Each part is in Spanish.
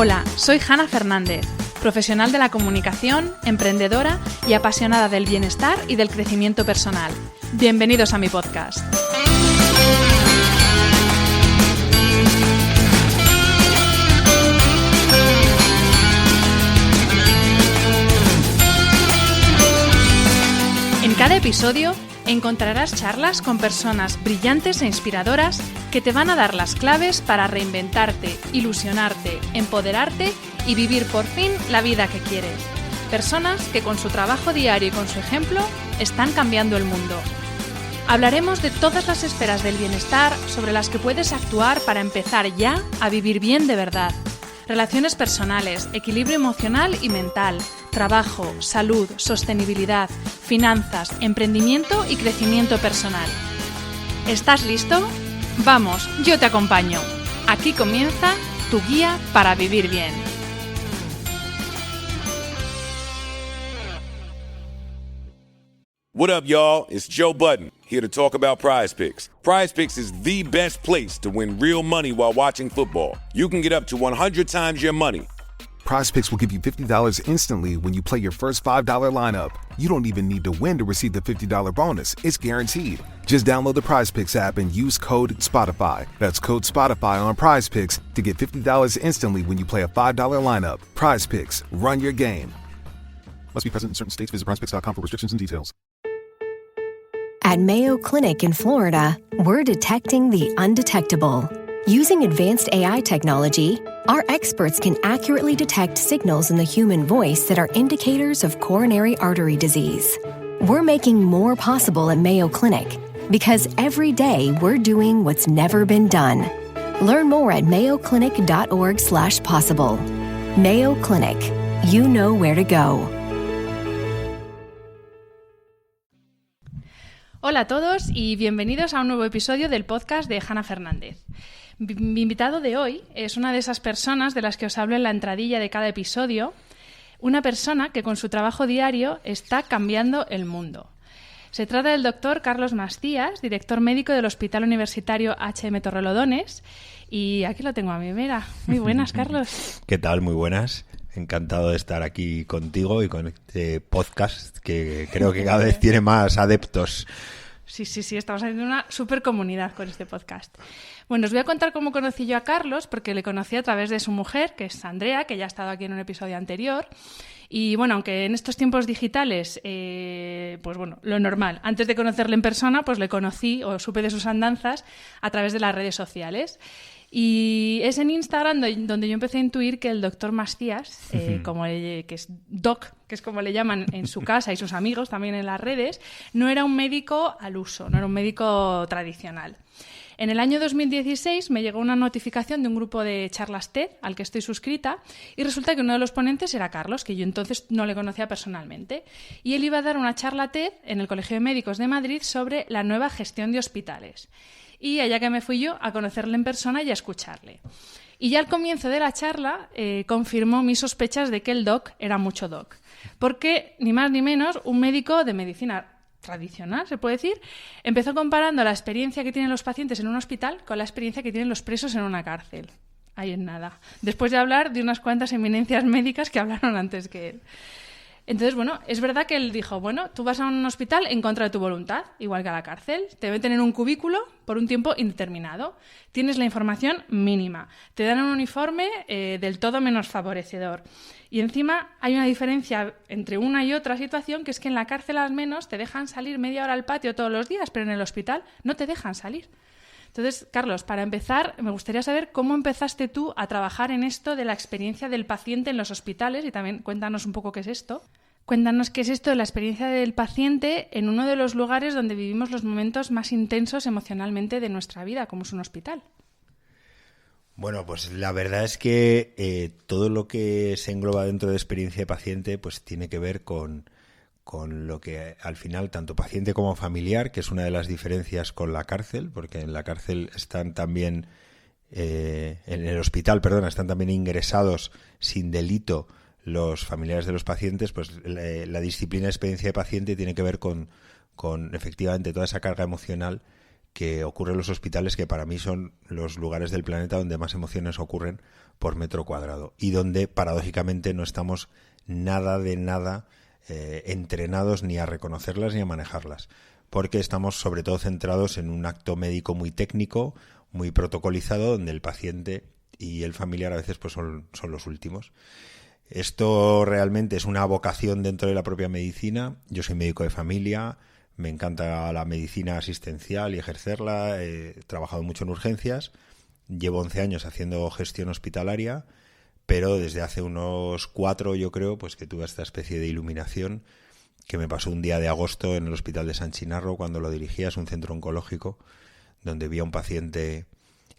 Hola, soy Hanna Fernández, profesional de la comunicación, emprendedora y apasionada del bienestar y del crecimiento personal. Bienvenidos a mi podcast. En cada episodio encontrarás charlas con personas brillantes e inspiradoras que te van a dar las claves para reinventarte, ilusionarte, empoderarte y vivir por fin la vida que quieres. Personas que con su trabajo diario y con su ejemplo están cambiando el mundo. Hablaremos de todas las esferas del bienestar sobre las que puedes actuar para empezar ya a vivir bien de verdad. Relaciones personales, equilibrio emocional y mental, trabajo, salud, sostenibilidad, finanzas, emprendimiento y crecimiento personal. ¿Estás listo? Vamos, yo te acompaño. Aquí comienza tu guía para vivir bien. What up, y'all? It's Joe Budden, here to talk about Prize Picks. Prize Picks is the best place to win real money while watching football. You can get up to 100 times your money. Prize Picks will give you $50 instantly when you play your first $5 lineup. You don't even need to win to receive the $50 bonus. It's guaranteed. Just download the Prize Picks app and use code SPOTIFY. That's code SPOTIFY on Prize Picks to get $50 instantly when you play a $5 lineup. Prize Picks. Run your game. Must be present in certain states. Visit prizepicks.com for restrictions and details. At Mayo Clinic in Florida, we're detecting the undetectable. Using advanced AI technology, our experts can accurately detect signals in the human voice that are indicators of coronary artery disease. We're making more possible at Mayo Clinic because every day we're doing what's never been done. Learn more at mayoclinic.org/possible. Mayo Clinic. You know where to go. Hola a todos y bienvenidos a un nuevo episodio del podcast de Hanna Fernández. Mi invitado de hoy es una de esas personas de las que os hablo en la entradilla de cada episodio, una persona que con su trabajo diario está cambiando el mundo. Se trata del doctor Carlos Mastías, director médico del Hospital Universitario H.M. Torrelodones, y aquí lo tengo a mi vera. Muy buenas, Carlos. ¿Qué tal? Muy buenas. Encantado de estar aquí contigo y con este podcast que creo que cada vez tiene más adeptos. Sí, estamos haciendo una super comunidad con este podcast. Bueno, os voy a contar cómo conocí yo a Carlos, porque le conocí a través de su mujer, que es Andrea, que ya ha estado aquí en un episodio anterior. Y bueno, aunque en estos tiempos digitales, pues bueno, lo normal, antes de conocerle en persona, pues le conocí o supe de sus andanzas a través de las redes sociales. Y es en Instagram donde yo empecé a intuir que el doctor Mastías, que es Doc, que es como le llaman en su casa y sus amigos también en las redes, no era un médico al uso, no era un médico tradicional. En el año 2016 me llegó una notificación de un grupo de charlas TED al que estoy suscrita y resulta que uno de los ponentes era Carlos, que yo entonces no le conocía personalmente. Y él iba a dar una charla TED en el Colegio de Médicos de Madrid sobre la nueva gestión de hospitales. Y allá que me fui yo a conocerle en persona y a escucharle. Y ya al comienzo de la charla confirmó mis sospechas de que el doc era mucho doc. Porque, ni más ni menos, un médico de medicina tradicional, se puede decir, empezó comparando la experiencia que tienen los pacientes en un hospital con la experiencia que tienen los presos en una cárcel. Ahí en nada. Después de hablar de unas cuantas eminencias médicas que hablaron antes que él. Entonces, bueno, es verdad que él dijo, bueno, tú vas a un hospital en contra de tu voluntad, igual que a la cárcel, te meten en un cubículo por un tiempo indeterminado, tienes la información mínima, te dan un uniforme del todo menos favorecedor. Y encima hay una diferencia entre una y otra situación, que es que en la cárcel al menos te dejan salir media hora al patio todos los días, pero en el hospital no te dejan salir. Entonces, Carlos, para empezar, me gustaría saber cómo empezaste tú a trabajar en esto de la experiencia del paciente en los hospitales y también cuéntanos un poco qué es esto. Cuéntanos qué es esto de la experiencia del paciente en uno de los lugares donde vivimos los momentos más intensos emocionalmente de nuestra vida, como es un hospital. Bueno, pues la verdad es que todo lo que se engloba dentro de experiencia de paciente pues tiene que ver con lo que al final tanto paciente como familiar, que es una de las diferencias con la cárcel, porque en la cárcel están también, en el hospital, están también ingresados sin delito los familiares de los pacientes, pues la disciplina de experiencia de paciente tiene que ver con efectivamente toda esa carga emocional que ocurre en los hospitales, que para mí son los lugares del planeta donde más emociones ocurren por metro cuadrado y donde paradójicamente no estamos nada entrenados ni a reconocerlas ni a manejarlas, porque estamos sobre todo centrados en un acto médico muy técnico, muy protocolizado, donde el paciente y el familiar a veces pues son los últimos. Esto realmente es una vocación dentro de la propia medicina. Yo soy médico de familia, me encanta la medicina asistencial y ejercerla, he trabajado mucho en urgencias, llevo 11 años haciendo gestión hospitalaria, pero desde hace unos 4 yo creo pues que tuve esta especie de iluminación que me pasó un día de agosto en el Hospital de San Chinarro cuando lo dirigía. Es un centro oncológico donde vi a un paciente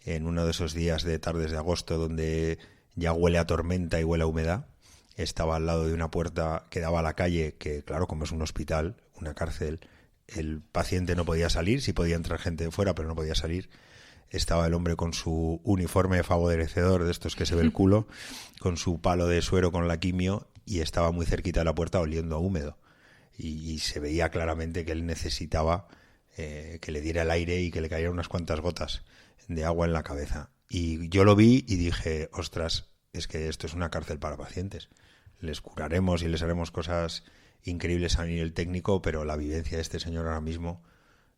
en uno de esos días de tardes de agosto donde ya huele a tormenta y huele a humedad. Estaba al lado de una puerta que daba a la calle, que claro, como es un hospital, una cárcel, el paciente no podía salir, sí podía entrar gente de fuera, pero no podía salir. Estaba el hombre con su uniforme favorecedor, de estos que se ve el culo, con su palo de suero con la quimio, y estaba muy cerquita de la puerta oliendo a húmedo. Y se veía claramente que él necesitaba que le diera el aire y que le cayeran unas cuantas gotas de agua en la cabeza. Y yo lo vi y dije, ostras, es que esto es una cárcel para pacientes. Les curaremos y les haremos cosas increíbles a nivel técnico, pero la vivencia de este señor ahora mismo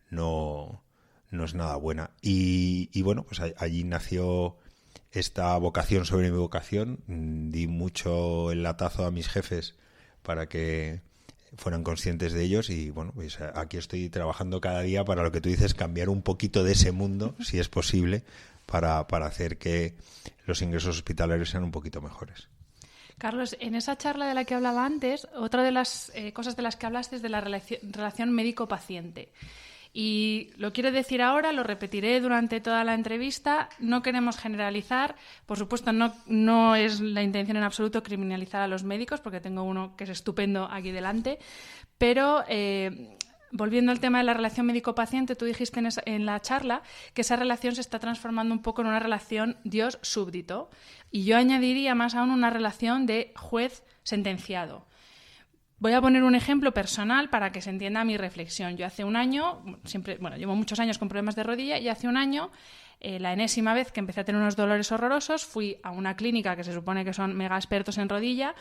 no es nada buena. Y bueno, pues allí nació esta vocación sobre mi vocación. Di mucho el latazo a mis jefes para que fueran conscientes de ellos y bueno, pues aquí estoy trabajando cada día para lo que tú dices, cambiar un poquito de ese mundo, si es posible, para hacer que los ingresos hospitalarios sean un poquito mejores. Carlos, en esa charla de la que hablaba antes, otra de las cosas de las que hablaste es de la relación médico-paciente. Y lo quiero decir ahora, lo repetiré durante toda la entrevista, no queremos generalizar, por supuesto no es la intención en absoluto criminalizar a los médicos, porque tengo uno que es estupendo aquí delante, pero volviendo al tema de la relación médico-paciente, tú dijiste en la charla que esa relación se está transformando un poco en una relación Dios-súbdito, y yo añadiría más aún una relación de juez-sentenciado. Voy a poner un ejemplo personal para que se entienda mi reflexión. Yo hace un año, llevo muchos años con problemas de rodilla y hace un año, la enésima vez que empecé a tener unos dolores horrorosos, fui a una clínica que se supone que son mega expertos en rodilla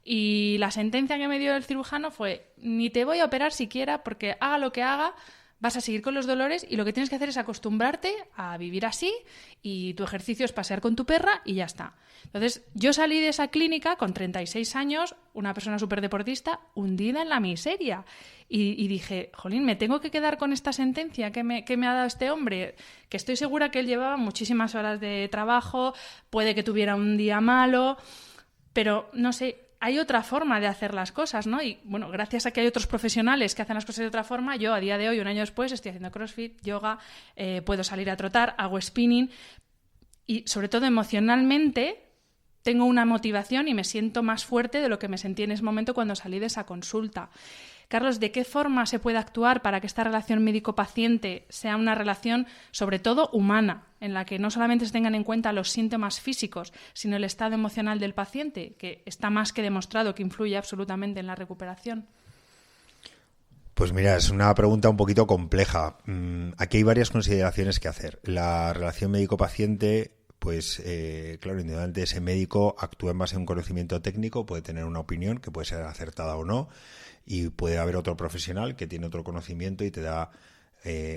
y la sentencia que me dio el cirujano fue: ni te voy a operar siquiera porque haga lo que haga, vas a seguir con los dolores y lo que tienes que hacer es acostumbrarte a vivir así y tu ejercicio es pasear con tu perra y ya está. Entonces, yo salí de esa clínica con 36 años, una persona súper deportista, hundida en la miseria. Y dije, jolín, me tengo que quedar con esta sentencia que me ha dado este hombre, que estoy segura que él llevaba muchísimas horas de trabajo, puede que tuviera un día malo, pero no sé, hay otra forma de hacer las cosas, ¿no? Y bueno, gracias a que hay otros profesionales que hacen las cosas de otra forma, yo a día de hoy, un año después, estoy haciendo CrossFit, yoga, puedo salir a trotar, hago spinning y sobre todo emocionalmente tengo una motivación y me siento más fuerte de lo que me sentí en ese momento cuando salí de esa consulta. Carlos, ¿de qué forma se puede actuar para que esta relación médico-paciente sea una relación sobre todo humana, en la que no solamente se tengan en cuenta los síntomas físicos, sino el estado emocional del paciente, que está más que demostrado que influye absolutamente en la recuperación? Pues mira, es una pregunta un poquito compleja. Aquí hay varias consideraciones que hacer. La relación médico-paciente, pues claro, indudablemente ese médico actúa en base a un conocimiento técnico, puede tener una opinión que puede ser acertada o no, y puede haber otro profesional que tiene otro conocimiento y te da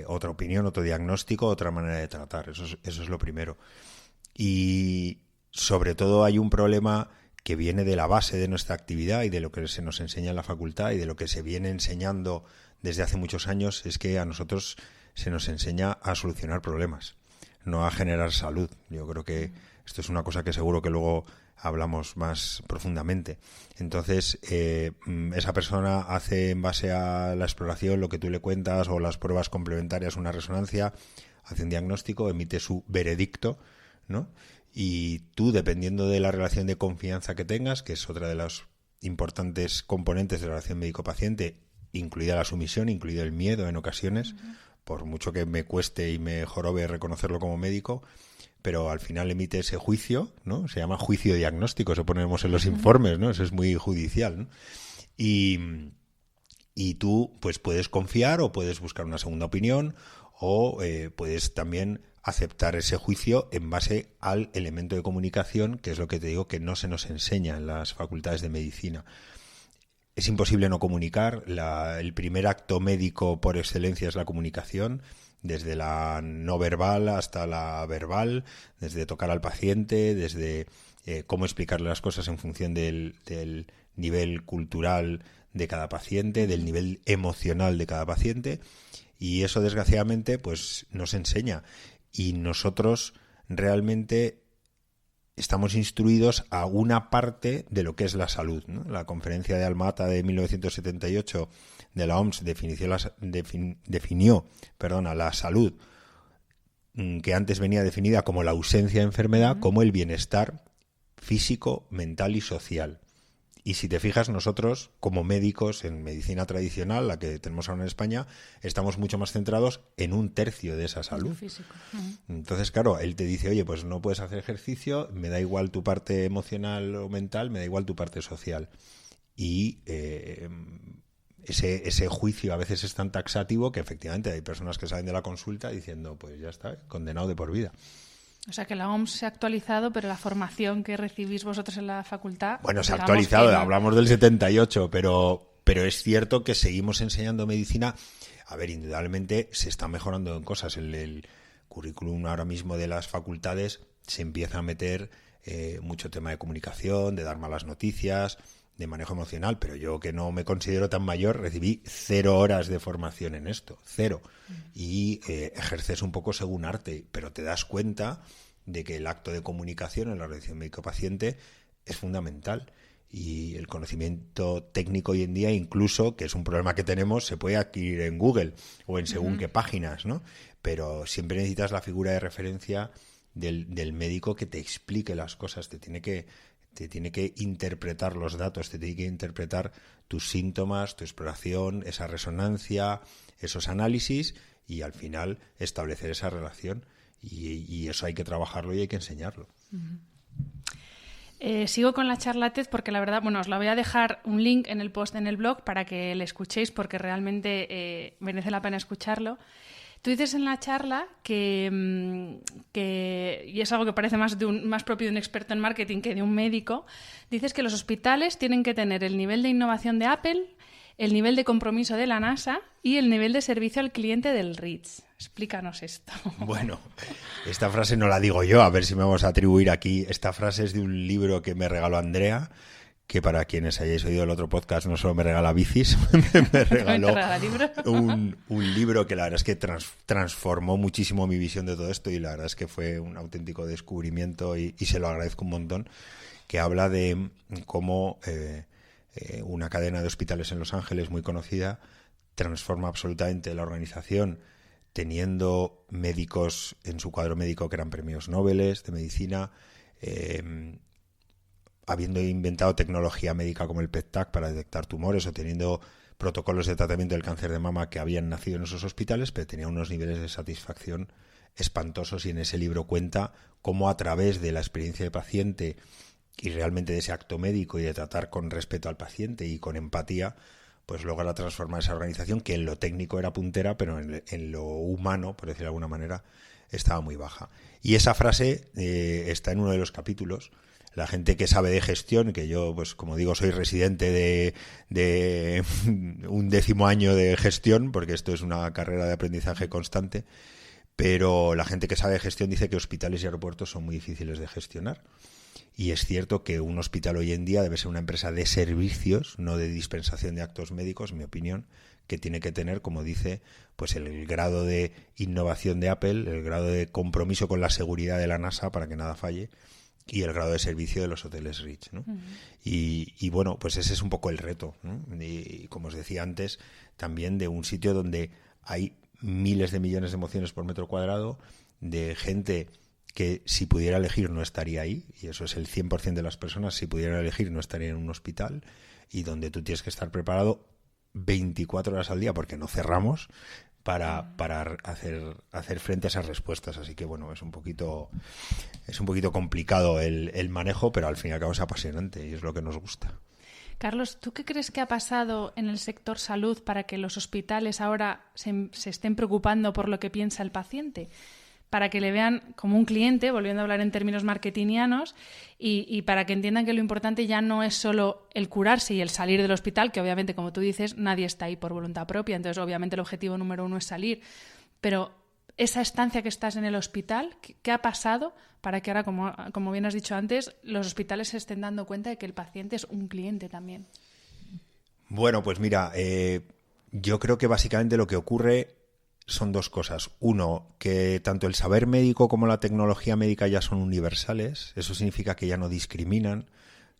otra opinión, otro diagnóstico, otra manera de tratar. Eso es lo primero. Y sobre todo hay un problema que viene de la base de nuestra actividad y de lo que se nos enseña en la facultad y de lo que se viene enseñando desde hace muchos años, es que a nosotros se nos enseña a solucionar problemas, no a generar salud. Yo creo que esto es una cosa que seguro que luego hablamos más profundamente. Entonces, esa persona hace en base a la exploración lo que tú le cuentas o las pruebas complementarias, una resonancia, hace un diagnóstico, emite su veredicto, ¿no? Y tú, dependiendo de la relación de confianza que tengas, que es otra de los importantes componentes de la relación médico-paciente, incluida la sumisión, incluido el miedo en ocasiones, por mucho que me cueste y me jorobe reconocerlo como médico, pero al final emite ese juicio, ¿no? Se llama juicio diagnóstico, eso ponemos en los informes, ¿no? Eso es muy judicial, ¿no? Y tú pues puedes confiar o puedes buscar una segunda opinión o puedes también aceptar ese juicio en base al elemento de comunicación, que es lo que te digo que no se nos enseña en las facultades de medicina. Es imposible no comunicar. El primer acto médico por excelencia es la comunicación, desde la no verbal hasta la verbal, desde tocar al paciente, desde cómo explicarle las cosas en función del nivel cultural de cada paciente, del nivel emocional de cada paciente, y eso desgraciadamente pues no se enseña, y nosotros realmente estamos instruidos a una parte de lo que es la salud, ¿no? La conferencia de Alma-Ata de 1978 de la OMS definió la salud, que antes venía definida como la ausencia de enfermedad, como el bienestar físico, mental y social. Y si te fijas, nosotros, como médicos en medicina tradicional, la que tenemos ahora en España, estamos mucho más centrados en un tercio de esa salud. Entonces, claro, él te dice, oye, pues no puedes hacer ejercicio, me da igual tu parte emocional o mental, me da igual tu parte social. Y ese juicio a veces es tan taxativo que efectivamente hay personas que salen de la consulta diciendo, pues ya está, condenado de por vida. O sea, que la OMS se ha actualizado, pero la formación que recibís vosotros en la facultad... Bueno, se ha actualizado, no. Hablamos del 78, pero es cierto que seguimos enseñando medicina. A ver, indudablemente se está mejorando en cosas. El currículum ahora mismo de las facultades se empieza a meter mucho tema de comunicación, de dar malas noticias, de manejo emocional, pero yo, que no me considero tan mayor, recibí 0 horas de formación en esto, 0. Y ejerces un poco según arte, pero te das cuenta de que el acto de comunicación en la relación médico-paciente es fundamental. Y el conocimiento técnico hoy en día, incluso, que es un problema que tenemos, se puede adquirir en Google o en según qué páginas, ¿no? Pero siempre necesitas la figura de referencia del médico que te explique las cosas, te tiene que interpretar los datos, te tiene que interpretar tus síntomas, tu exploración, esa resonancia, esos análisis, y al final establecer esa relación. Y eso hay que trabajarlo y hay que enseñarlo. Sigo con la charla TED porque la verdad, bueno, os la voy a dejar un link en el post en el blog para que le escuchéis, porque realmente merece la pena escucharlo. Tú dices en la charla que y es algo que parece más propio de un experto en marketing que de un médico, dices que los hospitales tienen que tener el nivel de innovación de Apple, el nivel de compromiso de la NASA y el nivel de servicio al cliente del REITs. Explícanos esto. Bueno, esta frase no la digo yo, a ver si me vamos a atribuir aquí. Esta frase es de un libro que me regaló Andrea, que para quienes hayáis oído el otro podcast no solo me regala bicis, me regaló un libro que la verdad es que transformó muchísimo mi visión de todo esto, y la verdad es que fue un auténtico descubrimiento y se lo agradezco un montón, que habla de cómo una cadena de hospitales en Los Ángeles muy conocida transforma absolutamente la organización, teniendo médicos en su cuadro médico que eran premios Nobel de medicina, habiendo inventado tecnología médica como el PET-TAC para detectar tumores, o teniendo protocolos de tratamiento del cáncer de mama que habían nacido en esos hospitales, pero tenían unos niveles de satisfacción espantosos. Y en ese libro cuenta cómo, a través de la experiencia de paciente y realmente de ese acto médico y de tratar con respeto al paciente y con empatía, pues logra transformar esa organización que en lo técnico era puntera, pero en lo humano, por decirlo de alguna manera, estaba muy baja. Y esa frase está en uno de los capítulos. La gente que sabe de gestión, que yo, pues como digo, soy residente de un 10º año de gestión, porque esto es una carrera de aprendizaje constante, pero la gente que sabe de gestión dice que hospitales y aeropuertos son muy difíciles de gestionar. Y es cierto que un hospital hoy en día debe ser una empresa de servicios, no de dispensación de actos médicos, en mi opinión, que tiene que tener, como dice, pues el grado de innovación de Apple, el grado de compromiso con la seguridad de la NASA para que nada falle, y el grado de servicio de los hoteles Rich, ¿no? Y bueno, pues ese es un poco el reto, ¿no? Y como os decía antes, también de un sitio donde hay miles de millones de emociones por metro cuadrado, de gente que si pudiera elegir no estaría ahí, y eso es el 100% de las personas, si pudieran elegir no estaría en un hospital, y donde tú tienes que estar preparado 24 horas al día, porque no cerramos, para hacer frente a esas respuestas. Así que bueno, es un poquito complicado el manejo, pero al fin y al cabo es apasionante y es lo que nos gusta. Carlos, ¿tú qué crees que ha pasado en el sector salud para que los hospitales ahora se estén preocupando por lo que piensa el paciente? Para que le vean como un cliente, volviendo a hablar en términos marketingianos, y para que entiendan que lo importante ya no es solo el curarse y el salir del hospital, que obviamente, como tú dices, nadie está ahí por voluntad propia, entonces obviamente el objetivo número 1 es salir, pero esa estancia que estás en el hospital, ¿qué ha pasado para que ahora, como bien has dicho antes, los hospitales se estén dando cuenta de que el paciente es un cliente también? Bueno, pues mira, yo creo que básicamente lo que ocurre son dos cosas. Uno, que tanto el saber médico como la tecnología médica ya son universales. Eso significa que ya no discriminan.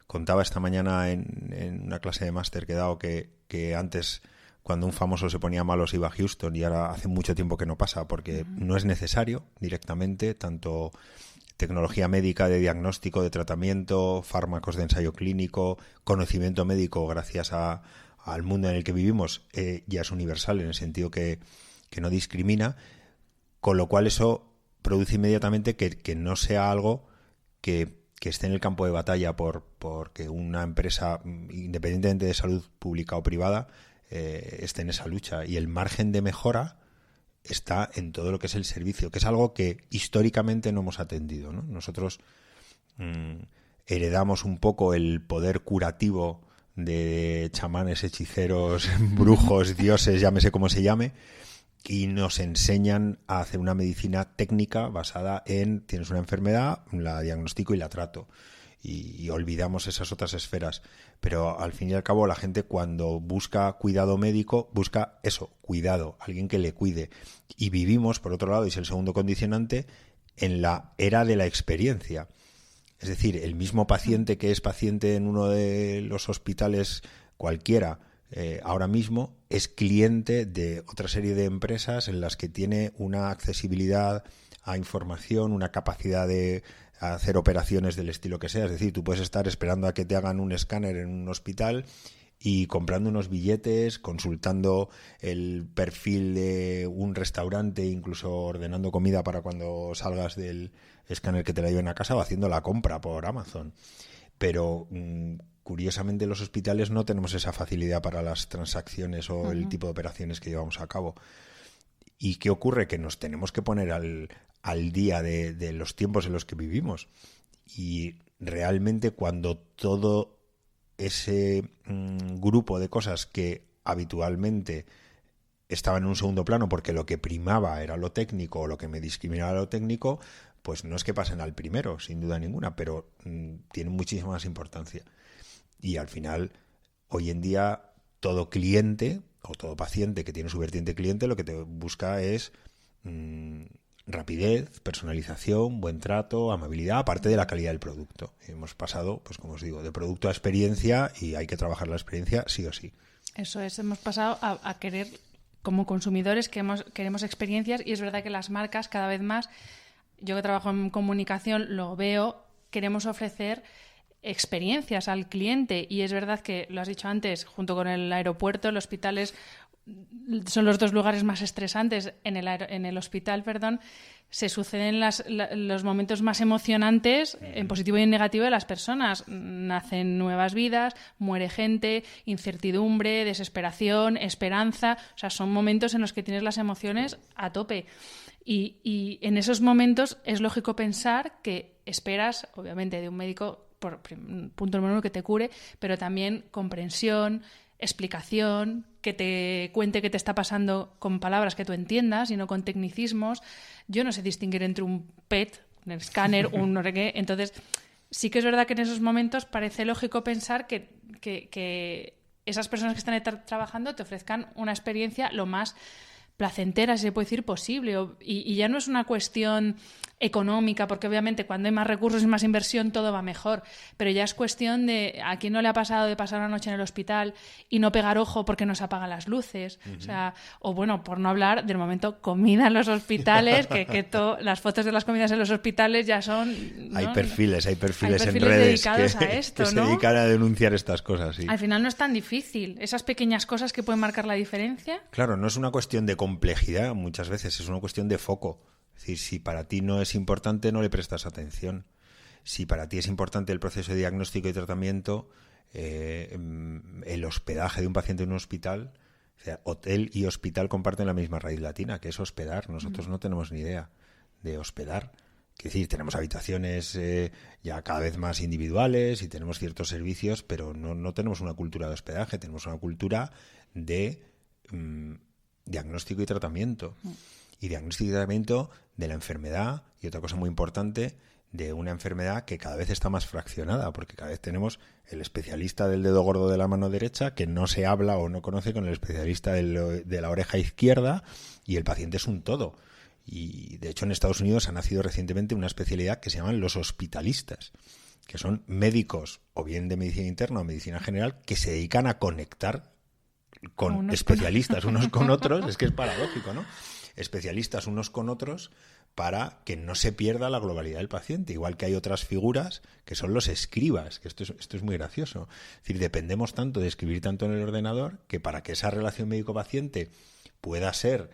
Contaba esta mañana en una clase de máster que he dado que antes, cuando un famoso se ponía malo, se iba a Houston, y ahora hace mucho tiempo que no pasa porque no es necesario directamente, tanto tecnología médica de diagnóstico, de tratamiento, fármacos de ensayo clínico, conocimiento médico gracias al mundo en el que vivimos, ya es universal en el sentido que no discrimina, con lo cual eso produce inmediatamente que no sea algo que esté en el campo de batalla porque una empresa, independientemente de salud pública o privada, esté en esa lucha. Y el margen de mejora está en todo lo que es el servicio, que es algo que históricamente no hemos atendido, ¿no? Nosotros heredamos un poco el poder curativo de chamanes, hechiceros, brujos, dioses, llámese como se llame, y nos enseñan a hacer una medicina técnica basada en tienes una enfermedad, la diagnostico y la trato. Y olvidamos esas otras esferas. Pero al fin y al cabo la gente cuando busca cuidado médico, busca eso, cuidado, alguien que le cuide. Y vivimos, por otro lado, y es el segundo condicionante, en la era de la experiencia. Es decir, el mismo paciente que es paciente en uno de los hospitales cualquiera, ahora mismo es cliente de otra serie de empresas en las que tiene una accesibilidad a información, una capacidad de hacer operaciones del estilo que sea. Es decir, tú puedes estar esperando a que te hagan un escáner en un hospital y comprando unos billetes, consultando el perfil de un restaurante, incluso ordenando comida para cuando salgas del escáner que te la lleven a casa, o haciendo la compra por Amazon. Pero curiosamente en los hospitales no tenemos esa facilidad para las transacciones o el tipo de operaciones que llevamos a cabo. ¿Y qué ocurre? Que nos tenemos que poner al día de los tiempos en los que vivimos. Y realmente cuando todo ese grupo de cosas que habitualmente estaban en un segundo plano porque lo que primaba era lo técnico o lo que me discriminaba era lo técnico, pues no es que pasen al primero, sin duda ninguna, pero tienen muchísima más importancia. Y al final, hoy en día, todo cliente o todo paciente que tiene su vertiente cliente lo que te busca es rapidez, personalización, buen trato, amabilidad, aparte de la calidad del producto. Hemos pasado, pues como os digo, de producto a experiencia, y hay que trabajar la experiencia sí o sí. Eso es, hemos pasado a querer, como consumidores, queremos experiencias, y es verdad que las marcas cada vez más, yo que trabajo en comunicación lo veo, queremos ofrecer experiencias al cliente, y es verdad que, lo has dicho antes, junto con el aeropuerto, los hospitales son los dos lugares más estresantes. En el hospital, se suceden los momentos más emocionantes, en positivo y en negativo, de las personas. Nacen nuevas vidas, muere gente, incertidumbre, desesperación, esperanza. O sea, son momentos en los que tienes las emociones a tope. Y en esos momentos es lógico pensar que esperas, obviamente, de un médico, por punto número uno, que te cure, pero también comprensión, explicación, que te cuente qué te está pasando con palabras que tú entiendas y no con tecnicismos. Yo no sé distinguir entre un PET, un escáner, un no sé qué. Entonces, sí que es verdad que en esos momentos parece lógico pensar que esas personas que están trabajando te ofrezcan una experiencia lo más placentera, si se puede decir, posible. Y ya no es una cuestión económica, porque obviamente cuando hay más recursos y más inversión todo va mejor, pero ya es cuestión de a quién no le ha pasado de pasar una noche en el hospital y no pegar ojo porque no se apagan las luces. O sea, o bueno, por no hablar del momento comida en los hospitales, que las fotos de las comidas en los hospitales ya son, ¿no? Hay perfiles en redes dedicados a esto, que se dedican a denunciar estas cosas. Sí. Al final no es tan difícil, esas pequeñas cosas que pueden marcar la diferencia. Claro, no es una cuestión de complejidad muchas veces, es una cuestión de foco. Es decir, si para ti no es importante, no le prestas atención. Si para ti es importante el proceso de diagnóstico y tratamiento, el hospedaje de un paciente en un hospital. O sea, hotel y hospital comparten la misma raíz latina, que es hospedar. Nosotros no tenemos ni idea de hospedar. Es decir, tenemos habitaciones ya cada vez más individuales y tenemos ciertos servicios, pero no tenemos una cultura de hospedaje, tenemos una cultura de diagnóstico y tratamiento. Y diagnóstico y tratamiento de la enfermedad, y otra cosa muy importante, de una enfermedad que cada vez está más fraccionada, porque cada vez tenemos el especialista del dedo gordo de la mano derecha que no se habla o no conoce con el especialista de la oreja izquierda, y el paciente es un todo. Y de hecho en Estados Unidos ha nacido recientemente una especialidad que se llaman los hospitalistas, que son médicos o bien de medicina interna o medicina general que se dedican a conectar con especialistas unos con otros. Es que es paradójico, ¿no? Especialistas unos con otros para que no se pierda la globalidad del paciente. Igual que hay otras figuras que son los escribas, que esto es muy gracioso. Es decir, dependemos tanto de escribir tanto en el ordenador que para que esa relación médico-paciente pueda ser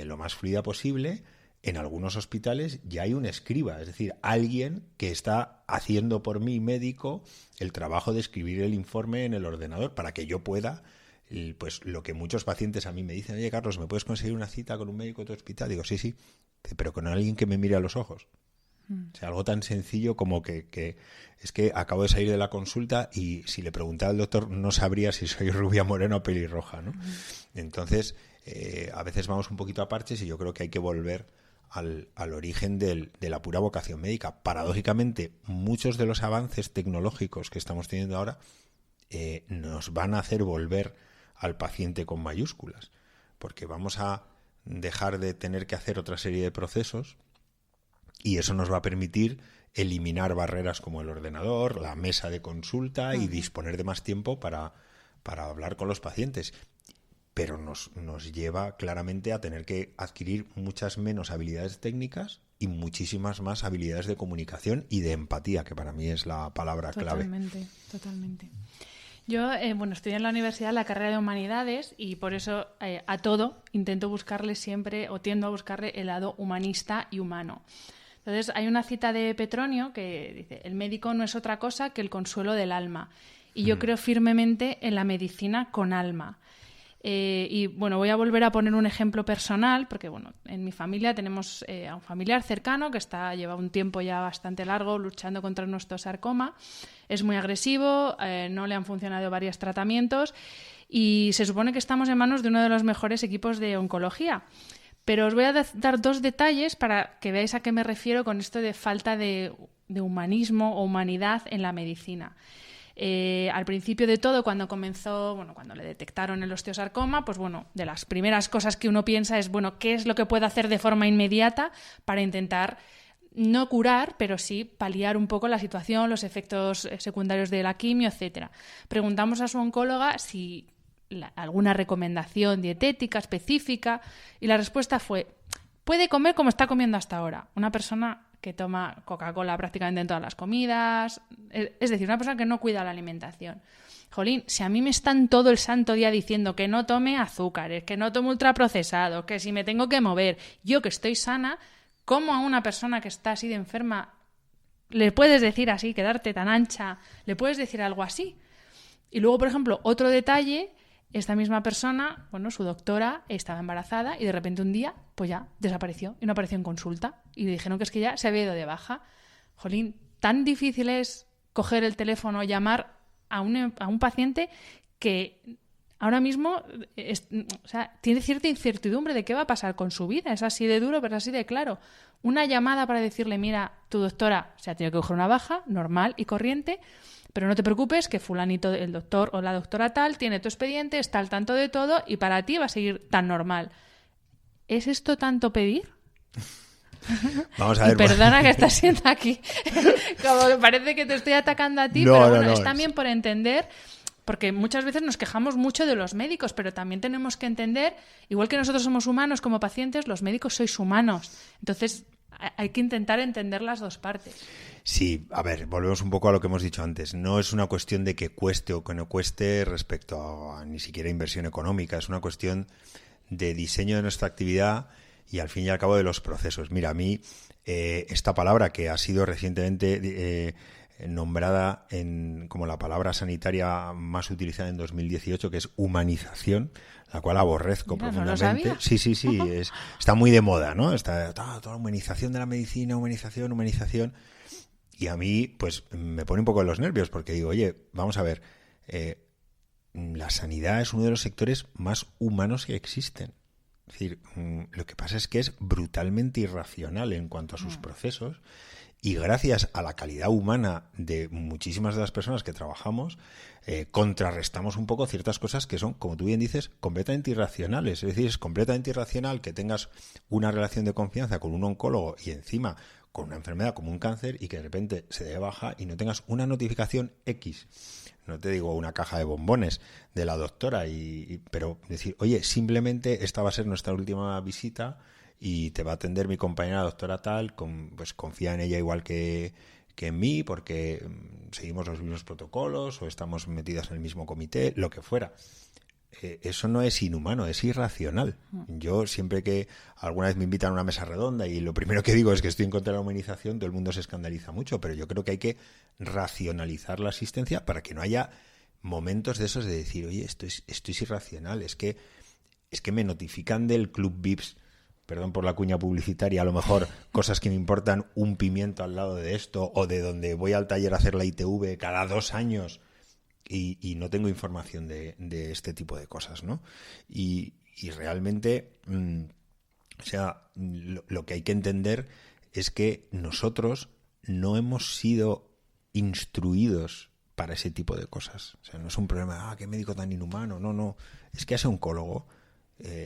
lo más fluida posible, en algunos hospitales ya hay un escriba, es decir, alguien que está haciendo por mí, médico, el trabajo de escribir el informe en el ordenador para que yo pueda, pues lo que muchos pacientes a mí me dicen: oye, Carlos, ¿me puedes conseguir una cita con un médico de tu hospital? Digo, sí, pero con alguien que me mire a los ojos. O sea, algo tan sencillo como que es que acabo de salir de la consulta y si le preguntara al doctor no sabría si soy rubia, morena o pelirroja, ¿no? Entonces, a veces vamos un poquito a parches y yo creo que hay que volver al origen de la pura vocación médica. Paradójicamente, muchos de los avances tecnológicos que estamos teniendo ahora nos van a hacer volver al paciente con mayúsculas, porque vamos a dejar de tener que hacer otra serie de procesos y eso nos va a permitir eliminar barreras como el ordenador, la mesa de consulta y disponer de más tiempo para hablar con los pacientes. Pero nos lleva claramente a tener que adquirir muchas menos habilidades técnicas y muchísimas más habilidades de comunicación y de empatía, que para mí es la palabra clave. Totalmente. Yo, estudié en la universidad la carrera de Humanidades y por eso a todo intento buscarle siempre, o tiendo a buscarle el lado humanista y humano. Entonces, hay una cita de Petronio que dice: el médico no es otra cosa que el consuelo del alma. Y yo creo firmemente en la medicina con alma. Voy a volver a poner un ejemplo personal, porque en mi familia tenemos a un familiar cercano que lleva un tiempo ya bastante largo luchando contra un osteosarcoma. Es muy agresivo, no le han funcionado varios tratamientos y se supone que estamos en manos de uno de los mejores equipos de oncología. Pero os voy a dar dos detalles para que veáis a qué me refiero con esto de falta de humanismo o humanidad en la medicina. Al principio de todo, cuando le detectaron el osteosarcoma, de las primeras cosas que uno piensa es, ¿qué es lo que puede hacer de forma inmediata para intentar no curar, pero sí paliar un poco la situación, los efectos secundarios de la quimio, etcétera? Preguntamos a su oncóloga si alguna recomendación dietética específica y la respuesta fue: puede comer como está comiendo hasta ahora. Una persona que toma Coca-Cola prácticamente en todas las comidas, es decir, una persona que no cuida la alimentación. Jolín, si a mí me están todo el santo día diciendo que no tome azúcares, que no tome ultraprocesados, que si me tengo que mover, yo que estoy sana, ¿cómo a una persona que está así de enferma le puedes decir así, quedarte tan ancha, le puedes decir algo así? Y luego, por ejemplo, otro detalle: esta misma persona, su doctora estaba embarazada y de repente un día, pues ya desapareció y no apareció en consulta y le dijeron que es que ya se había ido de baja. Jolín, tan difícil es coger el teléfono, llamar a un paciente que ahora mismo tiene cierta incertidumbre de qué va a pasar con su vida. Es así de duro, pero así de claro. Una llamada para decirle: mira, tu doctora se ha tenido que coger una baja, normal y corriente, pero no te preocupes, que fulanito, el doctor o la doctora tal, tiene tu expediente, está al tanto de todo y para ti va a seguir tan normal. ¿Es esto tanto pedir? Vamos a ver. Perdona que estás siendo aquí como que parece que te estoy atacando a ti, pero es también por entender, porque muchas veces nos quejamos mucho de los médicos, pero también tenemos que entender, igual que nosotros somos humanos como pacientes, los médicos sois humanos. Entonces hay que intentar entender las dos partes. Sí, a ver, volvemos un poco a lo que hemos dicho antes. No es una cuestión de que cueste o que no cueste respecto a ni siquiera inversión económica. Es una cuestión de diseño de nuestra actividad y al fin y al cabo de los procesos. Mira, a mí esta palabra que ha sido recientemente nombrada como la palabra sanitaria más utilizada en 2018, que es humanización, la cual aborrezco profundamente. No lo sabía. Sí, está muy de moda, ¿no? Está toda la humanización de la medicina, humanización. Y a mí, pues, me pone un poco de los nervios, porque digo, oye, vamos a ver, la sanidad es uno de los sectores más humanos que existen. Es decir, lo que pasa es que es brutalmente irracional en cuanto a sus procesos, y gracias a la calidad humana de muchísimas de las personas que trabajamos, contrarrestamos un poco ciertas cosas que son, como tú bien dices, completamente irracionales. Es decir, es completamente irracional que tengas una relación de confianza con un oncólogo y encima con una enfermedad como un cáncer y que de repente se dé baja y no tengas una notificación X. No te digo una caja de bombones de la doctora, pero decir, oye, simplemente esta va a ser nuestra última visita y te va a atender mi compañera doctora tal, pues confía en ella igual que en mí porque seguimos los mismos protocolos o estamos metidas en el mismo comité, lo que fuera. Eso no es inhumano, es irracional. Yo siempre que alguna vez me invitan a una mesa redonda y lo primero que digo es que estoy en contra de la humanización, todo el mundo se escandaliza mucho, pero yo creo que hay que racionalizar la asistencia para que no haya momentos de esos de decir, oye, esto es irracional, es que me notifican del Club VIPs, perdón por la cuña publicitaria, a lo mejor cosas que me importan un pimiento al lado de esto, o de donde voy al taller a hacer la ITV cada 2 años y no tengo información de este tipo de cosas, ¿no? Y realmente, lo que hay que entender es que nosotros no hemos sido instruidos para ese tipo de cosas. O sea, no es un problema, qué médico tan inhumano, no. Es que a ese oncólogo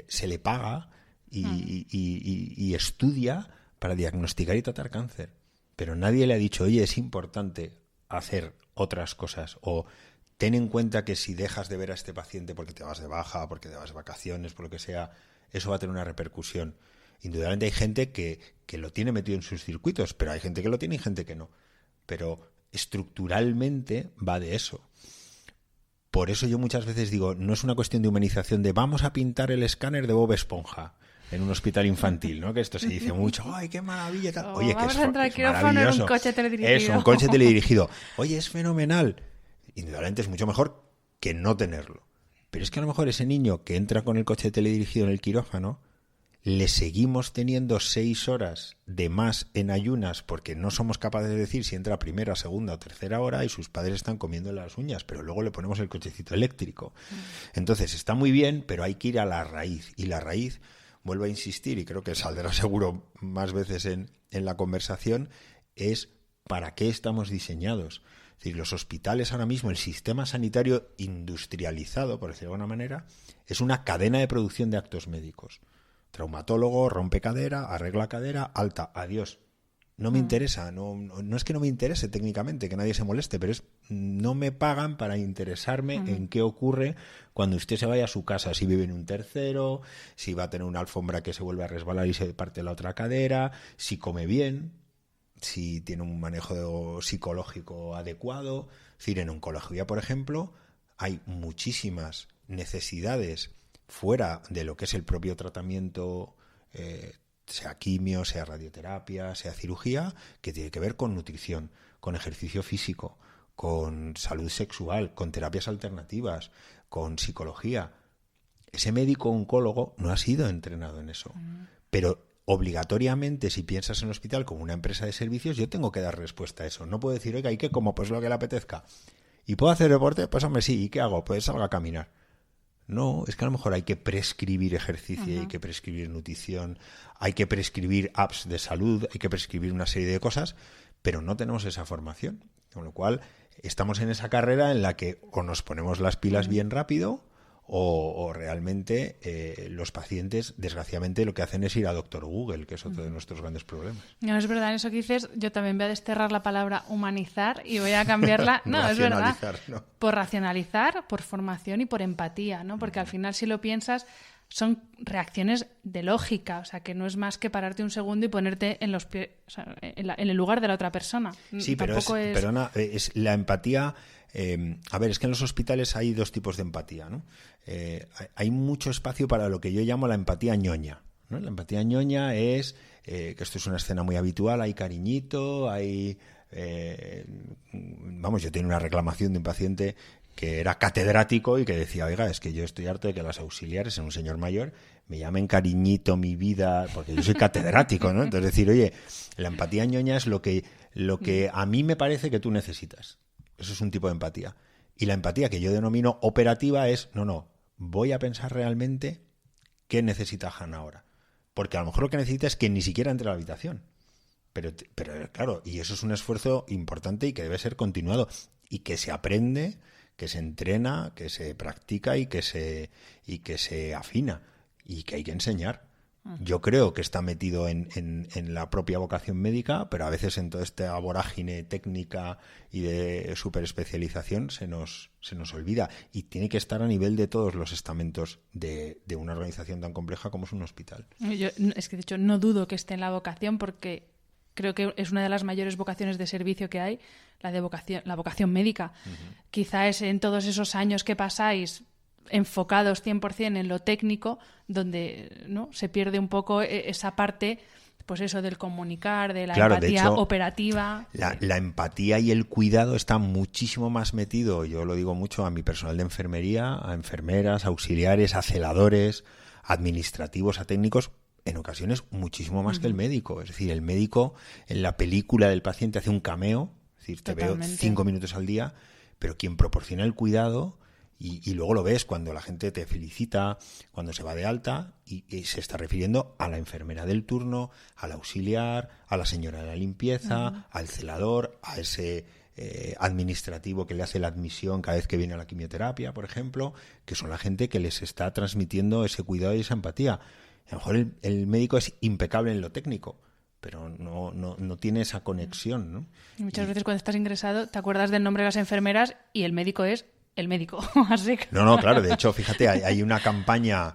se le paga y estudia para diagnosticar y tratar cáncer. Pero nadie le ha dicho, oye, es importante hacer otras cosas, o ten en cuenta que si dejas de ver a este paciente porque te vas de baja, porque te vas de vacaciones, por lo que sea, eso va a tener una repercusión. Indudablemente hay gente que lo tiene metido en sus circuitos, pero hay gente que lo tiene y gente que no. Pero estructuralmente va de eso. Por eso yo muchas veces digo, no es una cuestión de humanización de vamos a pintar el escáner de Bob Esponja en un hospital infantil, ¿no? Que esto se dice mucho, ¡ay, qué maravilla! Tal. Oye, vamos que a entrar al es quirófano en un coche teledirigido. Es un coche teledirigido. Oye, es fenomenal. Indudablemente es mucho mejor que no tenerlo. Pero es que a lo mejor ese niño que entra con el coche teledirigido en el quirófano, le seguimos teniendo 6 horas de más en ayunas porque no somos capaces de decir si entra a primera, segunda o tercera hora y sus padres están comiendo las uñas, pero luego le ponemos el cochecito eléctrico. Entonces está muy bien, pero hay que ir a la raíz. Y la raíz, vuelvo a insistir, y creo que saldrá seguro más veces en la conversación, es para qué estamos diseñados. Es decir, los hospitales ahora mismo, el sistema sanitario industrializado, por decirlo de alguna manera, es una cadena de producción de actos médicos. Traumatólogo, rompe cadera, arregla cadera, alta, adiós. No me interesa, no es que no me interese técnicamente, que nadie se moleste, pero no me pagan para interesarme en qué ocurre cuando usted se vaya a su casa, si vive en un tercero, si va a tener una alfombra que se vuelve a resbalar y se parte la otra cadera, si come bien, si tiene un manejo psicológico adecuado. Es decir, en oncología, por ejemplo, hay muchísimas necesidades fuera de lo que es el propio tratamiento, sea quimio, sea radioterapia, sea cirugía, que tiene que ver con nutrición, con ejercicio físico, con salud sexual, con terapias alternativas, con psicología. Ese médico oncólogo no ha sido entrenado en eso, pero obligatoriamente, si piensas en el hospital como una empresa de servicios, yo tengo que dar respuesta a eso. No puedo decir, oiga, ¿y qué como? Pues lo que le apetezca. ¿Y puedo hacer deporte? Pues hombre, sí. ¿Y qué hago? Pues salga a caminar. No, es que a lo mejor hay que prescribir ejercicio, hay que prescribir nutrición, hay que prescribir apps de salud, hay que prescribir una serie de cosas, pero no tenemos esa formación. Con lo cual, estamos en esa carrera en la que o nos ponemos las pilas bien rápido o realmente los pacientes, desgraciadamente, lo que hacen es ir a Doctor Google, que es otro de nuestros grandes problemas. No, es verdad, en eso que dices, yo también voy a desterrar la palabra humanizar y voy a cambiarla. No, es verdad. ¿No? Por racionalizar, por formación y por empatía, ¿no? Porque al final, si lo piensas, son reacciones de lógica, o sea, que no es más que pararte un segundo y ponerte en los pies, o sea, en el lugar de la otra persona. Sí, pero perdona, es la empatía. A ver, es que en los hospitales hay 2 tipos de empatía, ¿no? Hay mucho espacio para lo que yo llamo la empatía ñoña, ¿no? La empatía ñoña es que esto es una escena muy habitual, hay cariñito, hay Vamos, yo tenía una reclamación de un paciente que era catedrático y que decía, oiga, es que yo estoy harto de que las auxiliares, en un señor mayor, me llamen cariñito, mi vida, porque yo soy catedrático, ¿no? Entonces decir, oye, la empatía ñoña es lo que a mí me parece que tú necesitas. Eso es un tipo de empatía. Y la empatía que yo denomino operativa es, no, voy a pensar realmente qué necesita Hannah ahora. Porque a lo mejor lo que necesita es que ni siquiera entre a la habitación. Pero claro, y eso es un esfuerzo importante y que debe ser continuado. Y que se aprende, que se entrena, que se practica y que se afina. Y que hay que enseñar. Yo creo que está metido en la propia vocación médica, pero a veces en toda esta vorágine técnica y de superespecialización se nos olvida. Y tiene que estar a nivel de todos los estamentos de una organización tan compleja como es un hospital. Es que, de hecho, no dudo que esté en la vocación, porque creo que es una de las mayores vocaciones de servicio que hay, la vocación médica. Quizá es en todos esos años que pasáis enfocados 100% en lo técnico, donde, ¿no?, se pierde un poco esa parte, pues eso, del comunicar, de la empatía, de hecho, operativa. La empatía y el cuidado está muchísimo más metido, yo lo digo mucho, a mi personal de enfermería, a enfermeras, auxiliares, a celadores, administrativos, a técnicos, en ocasiones muchísimo más que el médico. Es decir, el médico en la película del paciente hace un cameo, es decir, te veo 5 minutos al día, pero quien proporciona el cuidado... Y luego lo ves cuando la gente te felicita, cuando se va de alta, y se está refiriendo a la enfermera del turno, al auxiliar, a la señora de la limpieza, al celador, a ese administrativo que le hace la admisión cada vez que viene a la quimioterapia, por ejemplo, que son la gente que les está transmitiendo ese cuidado y esa empatía. A lo mejor el médico es impecable en lo técnico, pero no tiene esa conexión, ¿no? Y muchas veces cuando estás ingresado te acuerdas del nombre de las enfermeras y el médico es el médico. Así que... No, claro, de hecho, fíjate, hay una campaña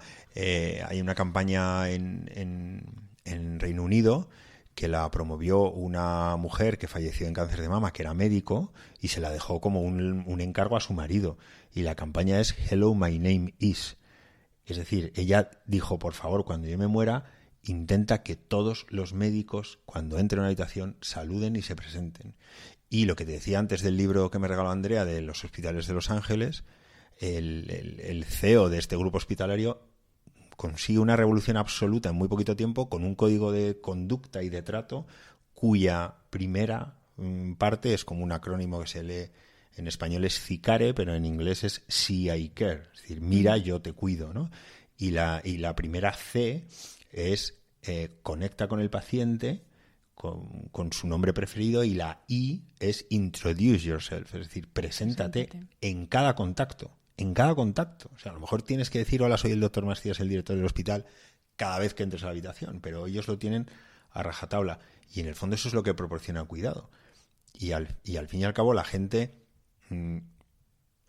en Reino Unido que la promovió una mujer que falleció en cáncer de mama, que era médico, y se la dejó como un encargo a su marido. Y la campaña es Hello, my name is. Es decir, ella dijo, por favor, cuando yo me muera, intenta que todos los médicos, cuando entren a una habitación, saluden y se presenten. Y lo que te decía antes del libro que me regaló Andrea de los hospitales de Los Ángeles, el CEO de este grupo hospitalario consigue una revolución absoluta en muy poquito tiempo con un código de conducta y de trato cuya primera parte es como un acrónimo que se lee en español es CICARE, pero en inglés es See I Care, es decir, mira, yo te cuido, ¿no? Y la primera C es conecta con el paciente con su nombre preferido, y la I es introduce yourself, es decir, preséntate en cada contacto. O sea, a lo mejor tienes que decir, hola, soy el doctor Macías, el director del hospital, cada vez que entres a la habitación, pero ellos lo tienen a rajatabla. Y en el fondo eso es lo que proporciona cuidado. Y al fin y al cabo la gente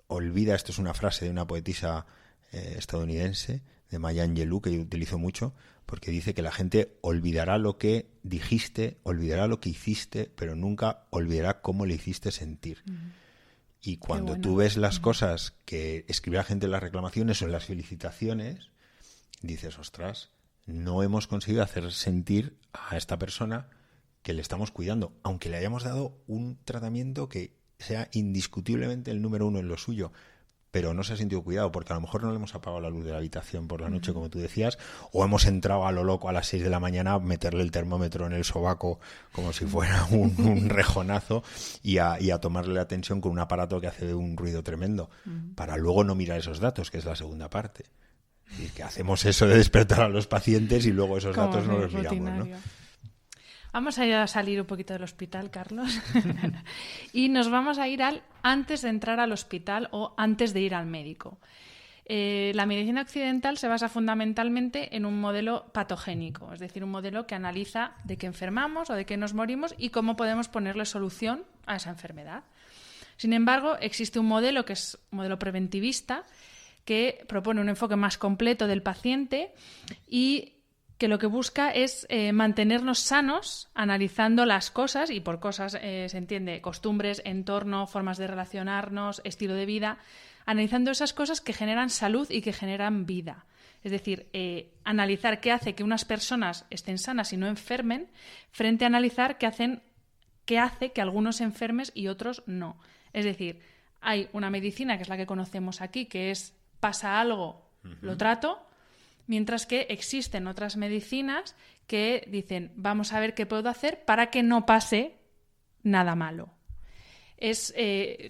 olvida, esto es una frase de una poetisa estadounidense, de Maya Angelou, que yo utilizo mucho, porque dice que la gente olvidará lo que dijiste, olvidará lo que hiciste, pero nunca olvidará cómo le hiciste sentir. Y cuando tú ves las cosas que escribe la gente en las reclamaciones o en las felicitaciones, dices, ostras, no hemos conseguido hacer sentir a esta persona que le estamos cuidando, aunque le hayamos dado un tratamiento que sea indiscutiblemente el número 1 en lo suyo, pero no se ha sentido cuidado, porque a lo mejor no le hemos apagado la luz de la habitación por la noche, como tú decías, o hemos entrado a lo loco a las 6 de la mañana a meterle el termómetro en el sobaco como si fuera un rejonazo y a tomarle la tensión con un aparato que hace un ruido tremendo, para luego no mirar esos datos, que es la segunda parte. Y que hacemos eso de despertar a los pacientes y luego esos datos no los miramos, ¿no? Vamos a salir un poquito del hospital, Carlos, y nos vamos a ir al antes de entrar al hospital o antes de ir al médico. La medicina occidental se basa fundamentalmente en un modelo patogénico, es decir, un modelo que analiza de qué enfermamos o de qué nos morimos y cómo podemos ponerle solución a esa enfermedad. Sin embargo, existe un modelo que es un modelo preventivista que propone un enfoque más completo del paciente y que lo que busca es mantenernos sanos analizando las cosas, y por cosas se entiende costumbres, entorno, formas de relacionarnos, estilo de vida, analizando esas cosas que generan salud y que generan vida. Es decir, analizar qué hace que unas personas estén sanas y no enfermen, frente a analizar qué hacen que hace que algunos enfermes y otros no. Es decir, hay una medicina que es la que conocemos aquí, que es pasa algo, lo trato, mientras que existen otras medicinas que dicen vamos a ver qué puedo hacer para que no pase nada malo.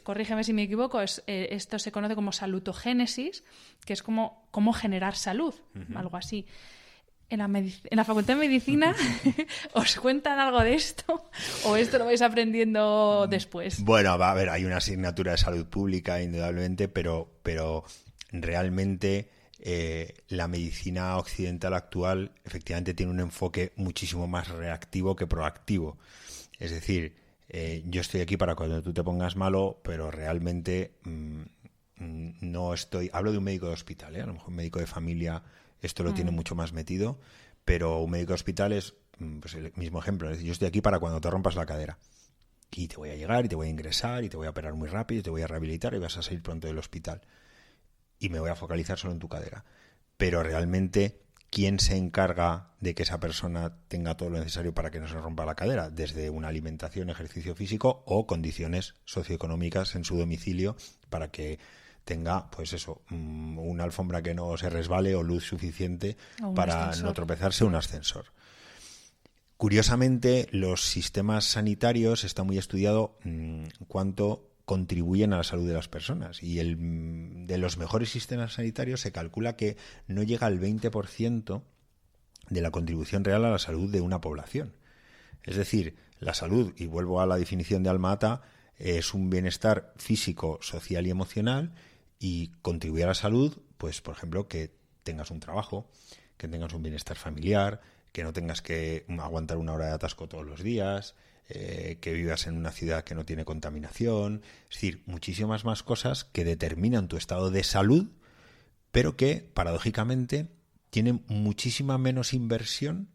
Corrígeme si me equivoco, esto se conoce como salutogénesis, que es como cómo generar salud, algo así. En la Facultad de Medicina ¿os cuentan algo de esto? ¿O esto lo vais aprendiendo después? Bueno, va a ver, hay una asignatura de salud pública, indudablemente, pero realmente la medicina occidental actual efectivamente tiene un enfoque muchísimo más reactivo que proactivo. Es decir, yo estoy aquí para cuando tú te pongas malo, pero realmente no estoy... Hablo de un médico de hospital, a lo mejor un médico de familia esto lo tiene mucho más metido, pero un médico de hospital es pues el mismo ejemplo. Es decir, yo estoy aquí para cuando te rompas la cadera y te voy a llegar y te voy a ingresar y te voy a operar muy rápido y te voy a rehabilitar y vas a salir pronto del hospital y me voy a focalizar solo en tu cadera. Pero realmente, ¿quién se encarga de que esa persona tenga todo lo necesario para que no se rompa la cadera? Desde una alimentación, ejercicio físico o condiciones socioeconómicas en su domicilio para que tenga, pues eso, una alfombra que no se resbale o luz suficiente para no tropezarse, un ascensor. Curiosamente, los sistemas sanitarios está muy estudiado cuánto contribuyen a la salud de las personas y de los mejores sistemas sanitarios se calcula que no llega al 20% de la contribución real a la salud de una población. Es decir, la salud, y vuelvo a la definición de Alma-Ata, es un bienestar físico, social y emocional. Y contribuir a la salud, pues por ejemplo, que tengas un trabajo, que tengas un bienestar familiar, que no tengas que aguantar una hora de atasco todos los días, que vivas en una ciudad que no tiene contaminación. Es decir, muchísimas más cosas que determinan tu estado de salud, pero que, paradójicamente, tienen muchísima menos inversión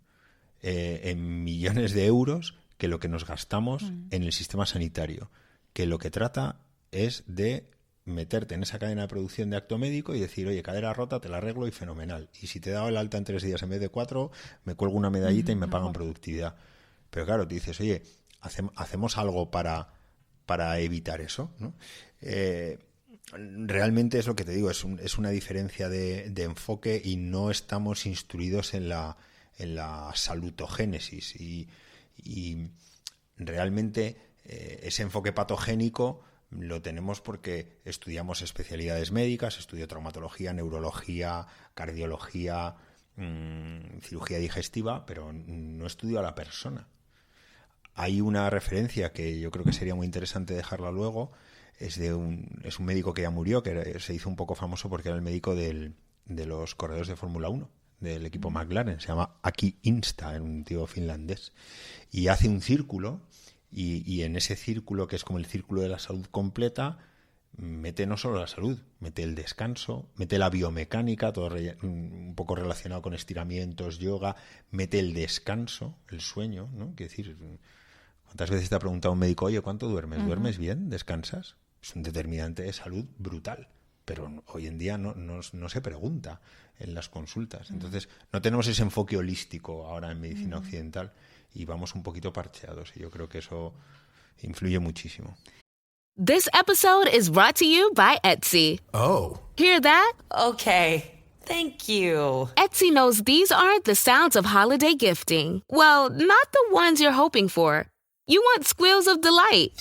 en millones de euros que lo que nos gastamos en el sistema sanitario, que lo que trata es de meterte en esa cadena de producción de acto médico y decir, oye, cadera rota, te la arreglo y fenomenal. Y si te he dado el alta en 3 días en vez de 4, me cuelgo una medallita y me pagan productividad. Pero claro, te dices, oye, hacemos algo para evitar eso, ¿no? Realmente es lo que te digo, es una diferencia de enfoque y no estamos instruidos en la salutogénesis y realmente ese enfoque patogénico lo tenemos porque estudiamos especialidades médicas, estudio traumatología, neurología, cardiología, cirugía digestiva, pero no estudio a la persona. Hay una referencia que yo creo que sería muy interesante dejarla luego, es un médico que ya murió, que se hizo un poco famoso porque era el médico de los corredores de Fórmula 1, del equipo McLaren, se llama Aki Insta, era un tío finlandés, y hace un círculo. Y en ese círculo, que es como el círculo de la salud completa, mete no solo la salud, mete el descanso, mete la biomecánica, todo un poco relacionado con estiramientos, yoga, mete el descanso, el sueño, ¿no? Quiero decir, ¿cuántas veces te ha preguntado un médico, oye, ¿cuánto duermes? ¿Duermes bien? ¿Descansas? Es un determinante de salud brutal, pero hoy en día no se pregunta en las consultas. Entonces, no tenemos ese enfoque holístico ahora en medicina occidental. Y vamos un poquito parcheados y yo creo que eso influye muchísimo. This episode is brought to you by Etsy. Oh. Hear that? Okay. Thank you. Etsy knows these aren't the sounds of holiday gifting. Well, not the ones you're hoping for. You want squeals of delight.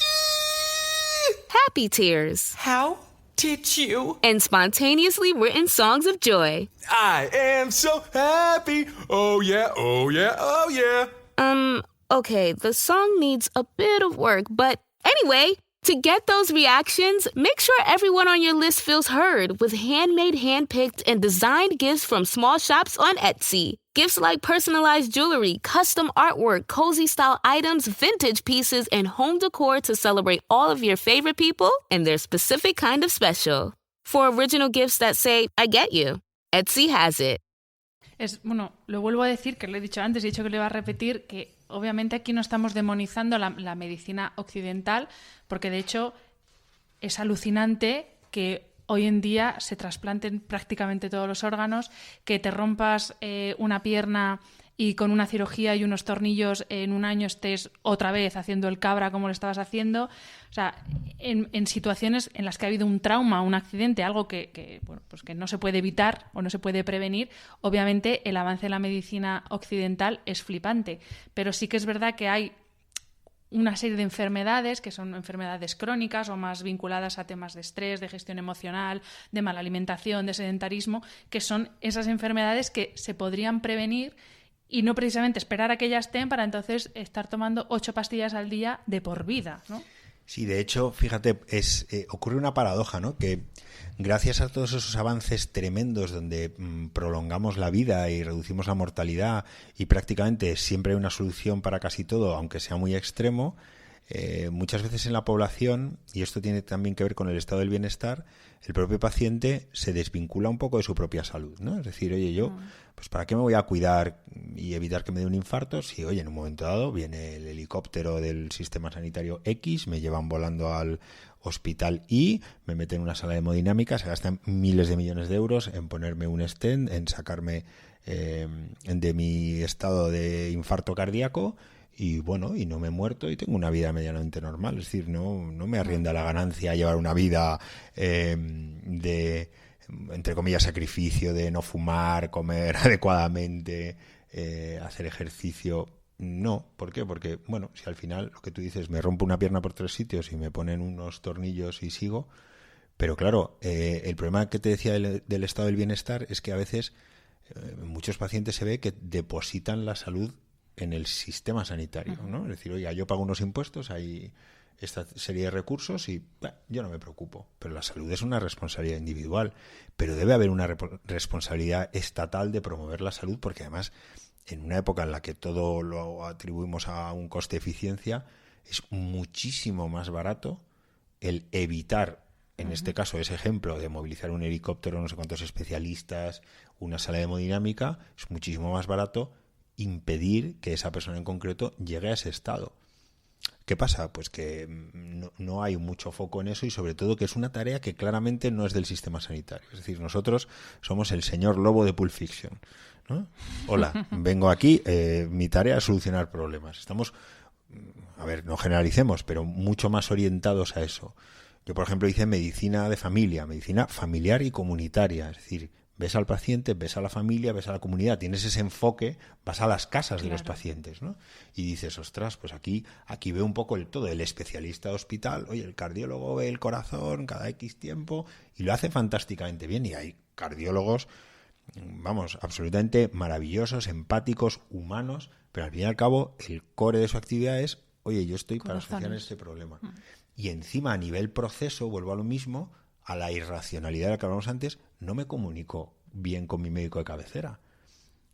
Happy tears. How did you? And spontaneously written songs of joy. I am so happy. Oh yeah, oh yeah, oh yeah. Okay, the song needs a bit of work, but anyway, to get those reactions, make sure everyone on your list feels heard with handmade, handpicked, and designed gifts from small shops on Etsy. Gifts like personalized jewelry, custom artwork, cozy style items, vintage pieces, and home decor to celebrate all of your favorite people and their specific kind of special. For original gifts that say, I get you, Etsy has it. Bueno, lo vuelvo a decir, que lo he dicho antes, he dicho que lo iba a repetir, que obviamente aquí no estamos demonizando la medicina occidental, porque de hecho es alucinante que hoy en día se trasplanten prácticamente todos los órganos, que te rompas una pierna y con una cirugía y unos tornillos en un año estés otra vez haciendo el cabra como lo estabas haciendo. O sea, en situaciones en las que ha habido un trauma, un accidente, algo que no se puede evitar o no se puede prevenir, obviamente el avance de la medicina occidental es flipante. Pero sí que es verdad que hay una serie de enfermedades que son enfermedades crónicas o más vinculadas a temas de estrés, de gestión emocional, de mala alimentación, de sedentarismo, que son esas enfermedades que se podrían prevenir y no precisamente esperar a que ya estén para entonces estar tomando 8 pastillas al día de por vida, ¿no? Sí, de hecho, fíjate, ocurre una paradoja, ¿no? Que gracias a todos esos avances tremendos donde prolongamos la vida y reducimos la mortalidad y prácticamente siempre hay una solución para casi todo, aunque sea muy extremo, muchas veces en la población, y esto tiene también que ver con el estado del bienestar, el propio paciente se desvincula un poco de su propia salud, ¿no? Es decir, oye, yo, pues ¿para qué me voy a cuidar y evitar que me dé un infarto si, oye, en un momento dado viene el helicóptero del sistema sanitario X, me llevan volando al hospital Y, me meten en una sala de hemodinámica, se gastan miles de millones de euros en ponerme un stent, en sacarme de mi estado de infarto cardíaco, y bueno, y no me he muerto y tengo una vida medianamente normal. Es decir, no me arrienda la ganancia a llevar una vida de, entre comillas, sacrificio, de no fumar, comer adecuadamente, hacer ejercicio. No, ¿por qué? Porque, bueno, si al final lo que tú dices, me rompo una pierna por 3 sitios y me ponen unos tornillos y sigo. Pero claro, el problema que te decía del estado del bienestar es que a veces muchos pacientes se ve que depositan la salud en el sistema sanitario, ¿no? Es decir, oiga, yo pago unos impuestos, hay esta serie de recursos y yo no me preocupo. Pero la salud es una responsabilidad individual, pero debe haber una responsabilidad estatal de promover la salud, porque además, en una época en la que todo lo atribuimos a un coste-eficiencia, es muchísimo más barato el evitar, en este caso, ese ejemplo de movilizar un helicóptero, no sé cuántos especialistas, una sala de hemodinámica, es muchísimo más barato impedir que esa persona en concreto llegue a ese estado. ¿Qué pasa? Pues que no hay mucho foco en eso y sobre todo que es una tarea que claramente no es del sistema sanitario. Es decir, nosotros somos el señor lobo de Pulp Fiction, ¿no? Hola, vengo aquí, mi tarea es solucionar problemas. Estamos, a ver, no generalicemos, pero mucho más orientados a eso. Yo, por ejemplo, hice medicina de familia, medicina familiar y comunitaria, es decir, ves al paciente, ves a la familia, ves a la comunidad, tienes ese enfoque, vas a las casas de los pacientes, ¿no? Y dices, ostras, pues aquí veo un poco el todo, el especialista de hospital, oye, el cardiólogo ve el corazón cada X tiempo y lo hace fantásticamente bien. Y hay cardiólogos, vamos, absolutamente maravillosos, empáticos, humanos, pero al fin y al cabo el core de su actividad es, oye, yo estoy para solucionar este problema. Y encima a nivel proceso, vuelvo a lo mismo, a la irracionalidad de la que hablamos antes, no me comunico bien con mi médico de cabecera,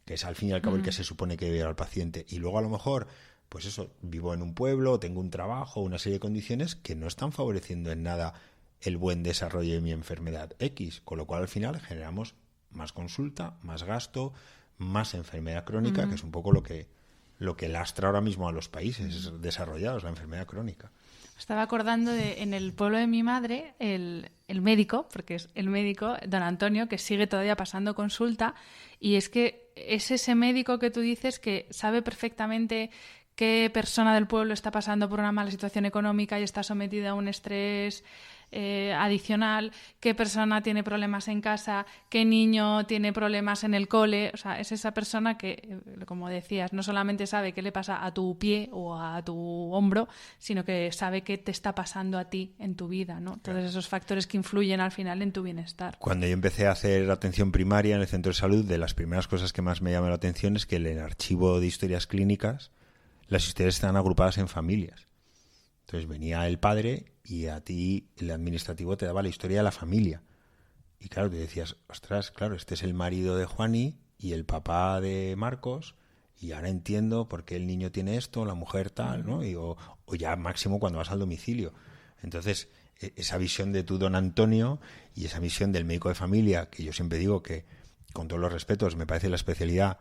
que es al fin y al cabo el que se supone que debe ir al paciente. Y luego a lo mejor, pues eso, vivo en un pueblo, tengo un trabajo, una serie de condiciones que no están favoreciendo en nada el buen desarrollo de mi enfermedad X, con lo cual al final generamos más consulta, más gasto, más enfermedad crónica, que es un poco lo que lastra ahora mismo a los países desarrollados, la enfermedad crónica. Estaba acordando de en el pueblo de mi madre, el médico, porque es el médico, don Antonio, que sigue todavía pasando consulta, y es que es ese médico que tú dices que sabe perfectamente qué persona del pueblo está pasando por una mala situación económica y está sometida a un estrés adicional, qué persona tiene problemas en casa, qué niño tiene problemas en el cole. O sea, es esa persona que, como decías, no solamente sabe qué le pasa a tu pie o a tu hombro, sino que sabe qué te está pasando a ti en tu vida, ¿no? Todos esos factores que influyen al final en tu bienestar. Cuando yo empecé a hacer atención primaria en el centro de salud, de las primeras cosas que más me llamó la atención es que en el archivo de historias clínicas las historias están agrupadas en familias. Entonces venía el padre y a ti el administrativo te daba la historia de la familia. Y claro, te decías, ostras, claro, este es el marido de Juani y el papá de Marcos, y ahora entiendo por qué el niño tiene esto, la mujer tal, ¿no? Y, o ya máximo cuando vas al domicilio. Entonces, esa visión de tu don Antonio y esa visión del médico de familia, que yo siempre digo que, con todos los respetos, me parece la especialidad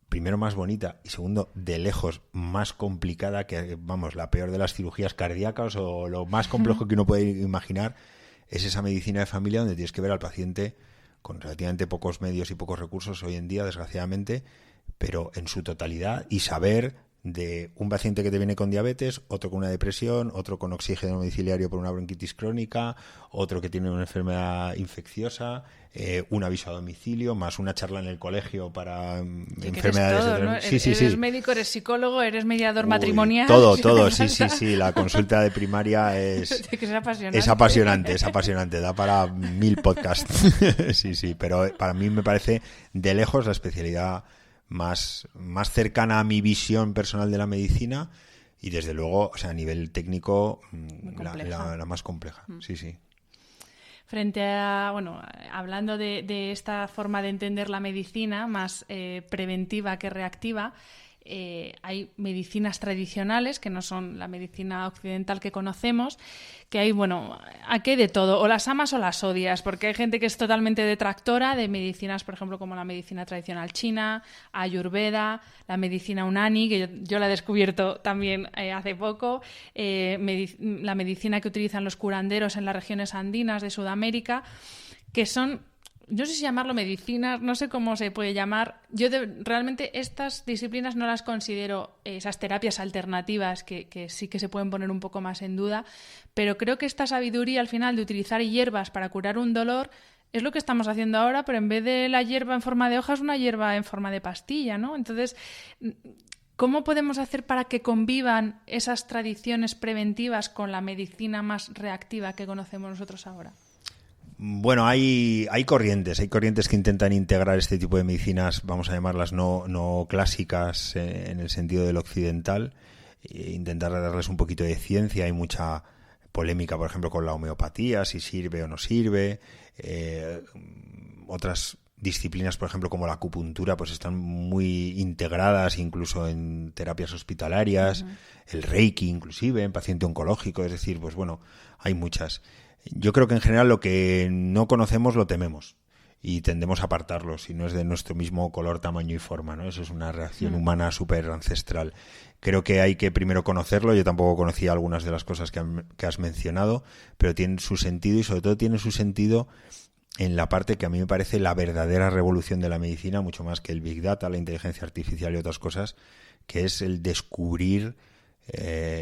primero más bonita y segundo, de lejos, más complicada, que, vamos, la peor de las cirugías cardíacas o lo más complejo que uno puede imaginar, es esa medicina de familia donde tienes que ver al paciente con relativamente pocos medios y pocos recursos hoy en día, desgraciadamente, pero en su totalidad, y saber de un paciente que te viene con diabetes, otro con una depresión, otro con oxígeno domiciliario por una bronquitis crónica, otro que tiene una enfermedad infecciosa, un aviso a domicilio, más una charla en el colegio para enfermedades... Todo, ¿no? Eres médico, eres psicólogo, eres mediador matrimonial... Todo, sí. La consulta de primaria es apasionante, da para 1000 podcasts. Sí, pero para mí me parece de lejos la especialidad más cercana a mi visión personal de la medicina y desde luego, o sea, a nivel técnico, la más compleja. Sí. Frente a, hablando de esta forma de entender la medicina, más preventiva que reactiva, hay medicinas tradicionales que no son la medicina occidental que conocemos, que hay, aquí hay de todo, o las amas o las odias, porque hay gente que es totalmente detractora de medicinas, por ejemplo, como la medicina tradicional china, Ayurveda, la medicina Unani, que yo la he descubierto también hace poco, la medicina que utilizan los curanderos en las regiones andinas de Sudamérica, que son... No sé si llamarlo medicina, no sé cómo se puede llamar. Yo realmente estas disciplinas no las considero esas terapias alternativas que sí que se pueden poner un poco más en duda, pero creo que esta sabiduría al final de utilizar hierbas para curar un dolor es lo que estamos haciendo ahora, pero en vez de la hierba en forma de hoja es una hierba en forma de pastilla, ¿no? Entonces, ¿cómo podemos hacer para que convivan esas tradiciones preventivas con la medicina más reactiva que conocemos nosotros ahora? Bueno, hay corrientes que intentan integrar este tipo de medicinas, vamos a llamarlas no clásicas en el sentido del occidental, intentar darles un poquito de ciencia. Hay mucha polémica, por ejemplo, con la homeopatía, si sirve o no sirve. Otras disciplinas, por ejemplo, como la acupuntura, pues están muy integradas incluso en terapias hospitalarias, el Reiki inclusive, en paciente oncológico, es decir, pues hay muchas. Yo creo que en general lo que no conocemos lo tememos y tendemos a apartarlo si no es de nuestro mismo color, tamaño y forma, ¿no? Eso es una reacción humana súper ancestral. Creo que hay que primero conocerlo. Yo tampoco conocía algunas de las cosas que has mencionado, pero tienen su sentido y sobre todo tiene su sentido en la parte que a mí me parece la verdadera revolución de la medicina, mucho más que el Big Data, la inteligencia artificial y otras cosas, que es el descubrir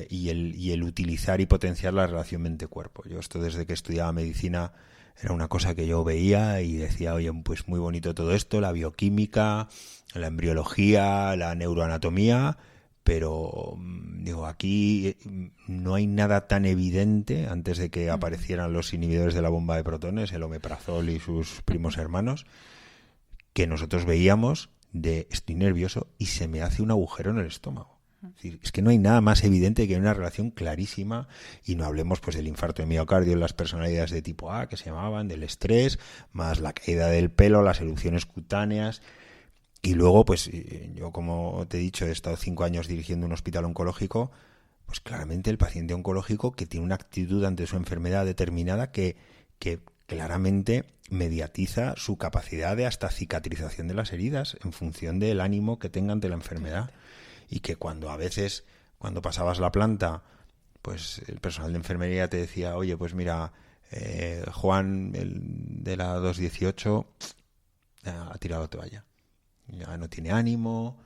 y el utilizar y potenciar la relación mente-cuerpo. Yo esto desde que estudiaba medicina era una cosa que yo veía y decía, oye, pues muy bonito todo esto, la bioquímica, la embriología, la neuroanatomía, pero digo, aquí no hay nada tan evidente antes de que aparecieran los inhibidores de la bomba de protones, el omeprazol y sus primos hermanos, que nosotros veíamos de estoy nervioso y se me hace un agujero en el estómago. Es que no hay nada más evidente que una relación clarísima, y no hablemos pues del infarto de miocardio en las personalidades de tipo A que se llamaban, del estrés, más la caída del pelo, las erupciones cutáneas. Y luego, pues yo, como te he dicho, he estado 5 años dirigiendo un hospital oncológico, pues claramente el paciente oncológico que tiene una actitud ante su enfermedad determinada que claramente mediatiza su capacidad de hasta cicatrización de las heridas en función del ánimo que tenga ante la enfermedad. Y que cuando pasabas la planta, pues el personal de enfermería te decía, oye, pues mira, Juan, el de la 218, ha tirado toalla. Ya no tiene ánimo,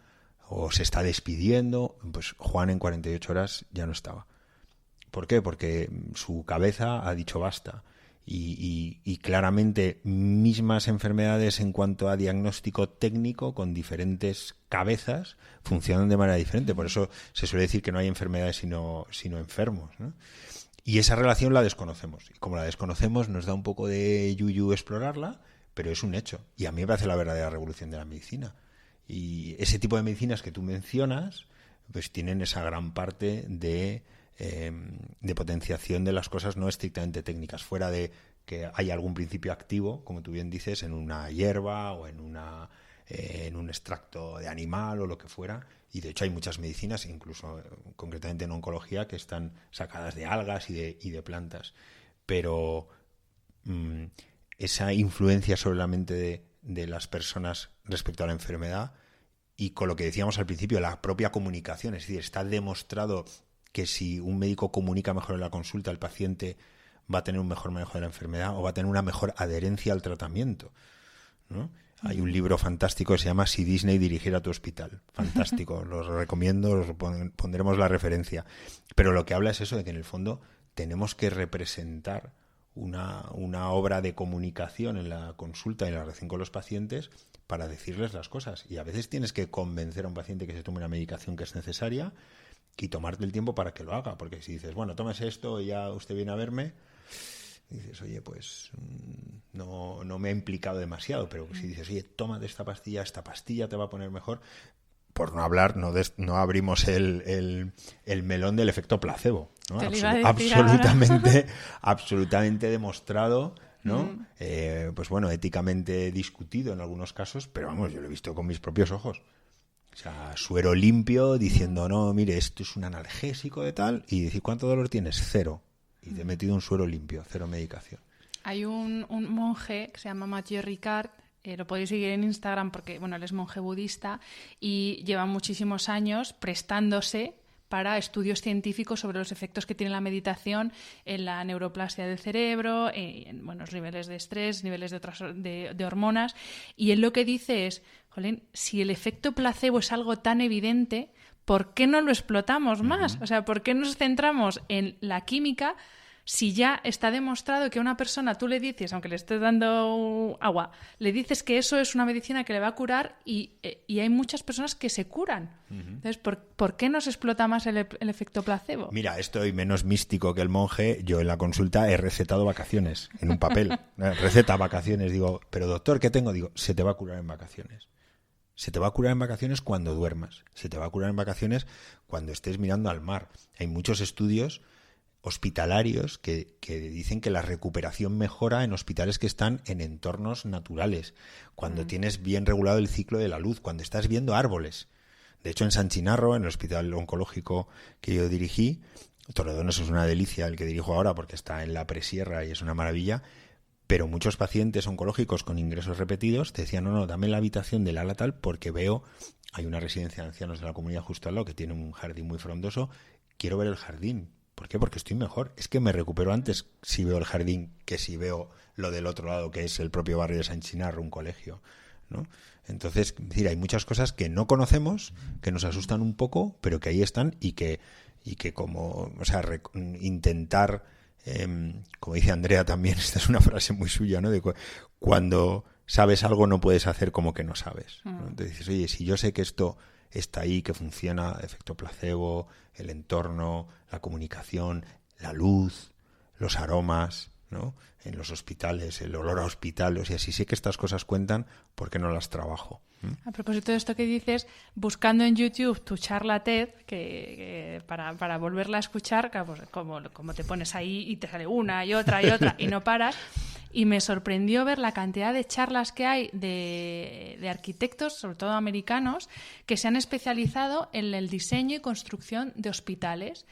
o se está despidiendo. Pues Juan en 48 horas ya no estaba. ¿Por qué? Porque su cabeza ha dicho basta. Y claramente mismas enfermedades en cuanto a diagnóstico técnico con diferentes cabezas funcionan de manera diferente. Por eso se suele decir que no hay enfermedades sino enfermos, ¿no? Y esa relación la desconocemos. Y como la desconocemos nos da un poco de yuyu explorarla, pero es un hecho. Y a mí me parece la verdadera revolución de la medicina. Y ese tipo de medicinas que tú mencionas pues tienen esa gran parte de potenciación de las cosas no estrictamente técnicas, fuera de que hay algún principio activo, como tú bien dices, en una hierba o en un extracto de animal o lo que fuera. Y de hecho hay muchas medicinas, incluso concretamente en oncología, que están sacadas de algas y de plantas. Pero esa influencia sobre la mente de las personas respecto a la enfermedad, y con lo que decíamos al principio, la propia comunicación, es decir, está demostrado que si un médico comunica mejor en la consulta, el paciente va a tener un mejor manejo de la enfermedad o va a tener una mejor adherencia al tratamiento, ¿no? Hay un libro fantástico que se llama Si Disney dirigiera tu hospital. Fantástico, lo recomiendo, pondremos la referencia. Pero lo que habla es eso, de que en el fondo tenemos que representar una obra de comunicación en la consulta y en la relación con los pacientes para decirles las cosas. Y a veces tienes que convencer a un paciente que se tome una medicación que es necesaria y tomarte el tiempo para que lo haga. Porque si dices, bueno, tómese esto y ya usted viene a verme, dices, oye, pues no me ha implicado demasiado. Pero si dices, oye, tómate esta pastilla te va a poner mejor. Por no hablar, no abrimos el melón del efecto placebo, ¿no? Absolutamente demostrado, ¿no? Pues bueno, éticamente discutido en algunos casos, pero vamos, yo lo he visto con mis propios ojos. O sea, suero limpio diciendo, no, mire, esto es un analgésico de tal, y decir, ¿cuánto dolor tienes? 0. Y te he metido un suero limpio, 0 medicación. Hay un monje que se llama Mathieu Ricard, lo podéis seguir en Instagram porque, bueno, él es monje budista y lleva muchísimos años prestándose para estudios científicos sobre los efectos que tiene la meditación en la neuroplasia del cerebro, en buenos niveles de estrés, niveles de otras de hormonas. Y él lo que dice es, jolín, si el efecto placebo es algo tan evidente, ¿por qué no lo explotamos más? O sea, ¿por qué nos centramos en la química si ya está demostrado que a una persona tú le dices, aunque le estés dando agua, le dices que eso es una medicina que le va a curar y hay muchas personas que se curan? Entonces, ¿por qué nos explota más el efecto placebo? Mira, estoy menos místico que el monje. Yo en la consulta he recetado vacaciones en un papel. Receta vacaciones. Digo, pero doctor, ¿qué tengo? Digo, se te va a curar en vacaciones. Se te va a curar en vacaciones cuando duermas. Se te va a curar en vacaciones cuando estés mirando al mar. Hay muchos estudios hospitalarios que dicen que la recuperación mejora en hospitales que están en entornos naturales, cuando tienes bien regulado el ciclo de la luz, cuando estás viendo árboles. De hecho, en San Chinarro, en el hospital oncológico que yo dirigí, Torredones es una delicia el que dirijo ahora porque está en la presierra y es una maravilla, pero muchos pacientes oncológicos con ingresos repetidos te decían, no, dame la habitación del ala tal porque veo, hay una residencia de ancianos de la comunidad justo al lado que tiene un jardín muy frondoso, quiero ver el jardín. ¿Por qué? Porque estoy mejor. Es que me recupero antes si veo el jardín que si veo lo del otro lado, que es el propio barrio de San Chinarro, un colegio, ¿no? Entonces, es decir, hay muchas cosas que no conocemos, que nos asustan un poco, pero que ahí están y que como, o sea, intentar, como dice Andrea también, esta es una frase muy suya, ¿no? De cuando sabes algo no puedes hacer como que no sabes, ¿no? Entonces dices, oye, si yo sé que esto está ahí, que funciona, efecto placebo, el entorno, la comunicación, la luz, los aromas, ¿no? En los hospitales, el olor a hospital, o sea, si sé que estas cosas cuentan, ¿por qué no las trabajo? A propósito de esto que dices, buscando en YouTube tu charla TED, que para volverla a escuchar, pues, como te pones ahí y te sale una y otra y no paras, y me sorprendió ver la cantidad de charlas que hay de arquitectos, sobre todo americanos, que se han especializado en el diseño y construcción de hospitales.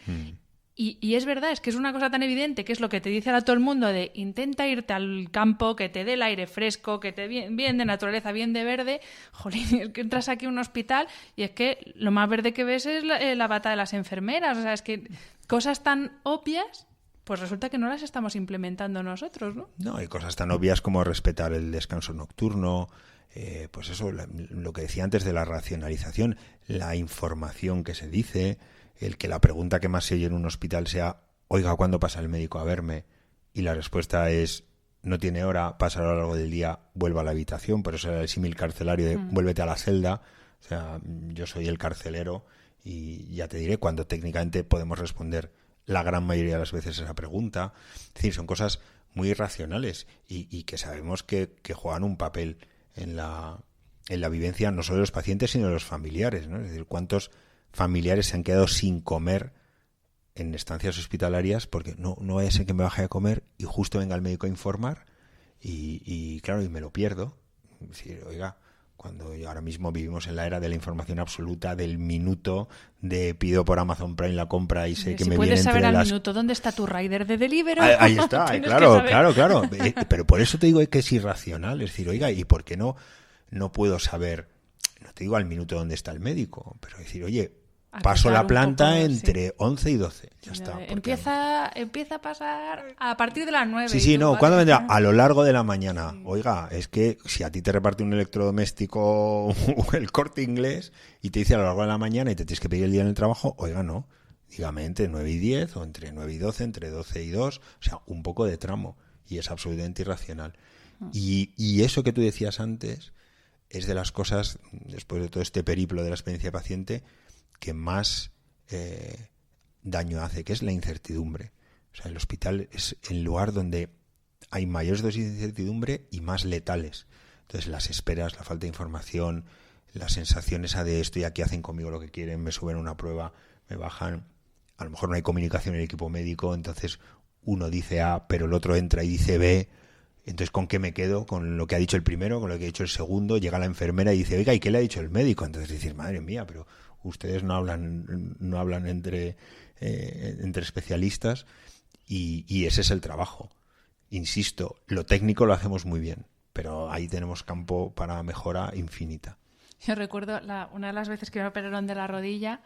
Y es verdad, es que es una cosa tan evidente, que es lo que te dice ahora todo el mundo, de intenta irte al campo, que te dé el aire fresco, que te bien de naturaleza, bien de verde. Jolín, es que entras aquí a un hospital y es que lo más verde que ves es la bata de las enfermeras. O sea, es que cosas tan obvias, pues resulta que no las estamos implementando nosotros, ¿no? No, hay cosas tan obvias como respetar el descanso nocturno, pues eso, lo que decía antes de la racionalización, la información que se dice, el que la pregunta que más se oye en un hospital sea, oiga, ¿cuándo pasa el médico a verme? Y la respuesta es, no tiene hora, pasa a lo largo del día, vuelva a la habitación. Por eso era el símil carcelario de vuélvete a la celda. O sea, yo soy el carcelero y ya te diré cuando técnicamente podemos responder la gran mayoría de las veces esa pregunta. Es decir, son cosas muy irracionales y que sabemos que juegan un papel en la vivencia no solo de los pacientes, sino de los familiares, ¿no? Es decir, ¿cuántos familiares se han quedado sin comer en estancias hospitalarias porque no vaya a ser que me baje a comer y justo venga el médico a informar y claro, y me lo pierdo? Es decir, oiga, cuando ahora mismo vivimos en la era de la información absoluta, del minuto, de pido por Amazon Prime la compra y sé que me viene entre las... Si puedes saber al minuto dónde está tu rider de Deliveroo. Ahí está, claro. Pero por eso te digo que es irracional. Es decir, oiga, ¿y por qué no puedo saber, no te digo al minuto dónde está el médico, pero decir, oye, paso la un planta poco, entre 11 y 12. Ya sí. está. Empieza a pasar a partir de las 9. Sí, no, ¿cuándo vendrá? A lo largo de la mañana. Oiga, es que si a ti te reparte un electrodoméstico el Corte Inglés y te dice a lo largo de la mañana y te tienes que pedir el día en el trabajo, oiga, no. Dígame entre 9 y 10 o entre 9 y 12, entre 12 y 2, o sea, un poco de tramo. Y es absolutamente irracional. Y eso que tú decías antes es de las cosas, después de todo este periplo de la experiencia paciente, que más daño hace, que es la incertidumbre. O sea, el hospital es el lugar donde hay mayores dosis de incertidumbre y más letales. Entonces, las esperas, la falta de información, la sensación esa de estoy aquí, hacen conmigo lo que quieren, me suben a una prueba, me bajan. A lo mejor no hay comunicación en el equipo médico, entonces uno dice A, pero el otro entra y dice B. Entonces, ¿con qué me quedo? Con lo que ha dicho el primero, con lo que ha dicho el segundo. Llega la enfermera y dice, oiga, ¿y qué le ha dicho el médico? Entonces dices, madre mía, pero ustedes no hablan entre especialistas y ese es el trabajo. Insisto, lo técnico lo hacemos muy bien, pero ahí tenemos campo para mejora infinita. Yo recuerdo una de las veces que me operaron de la rodilla,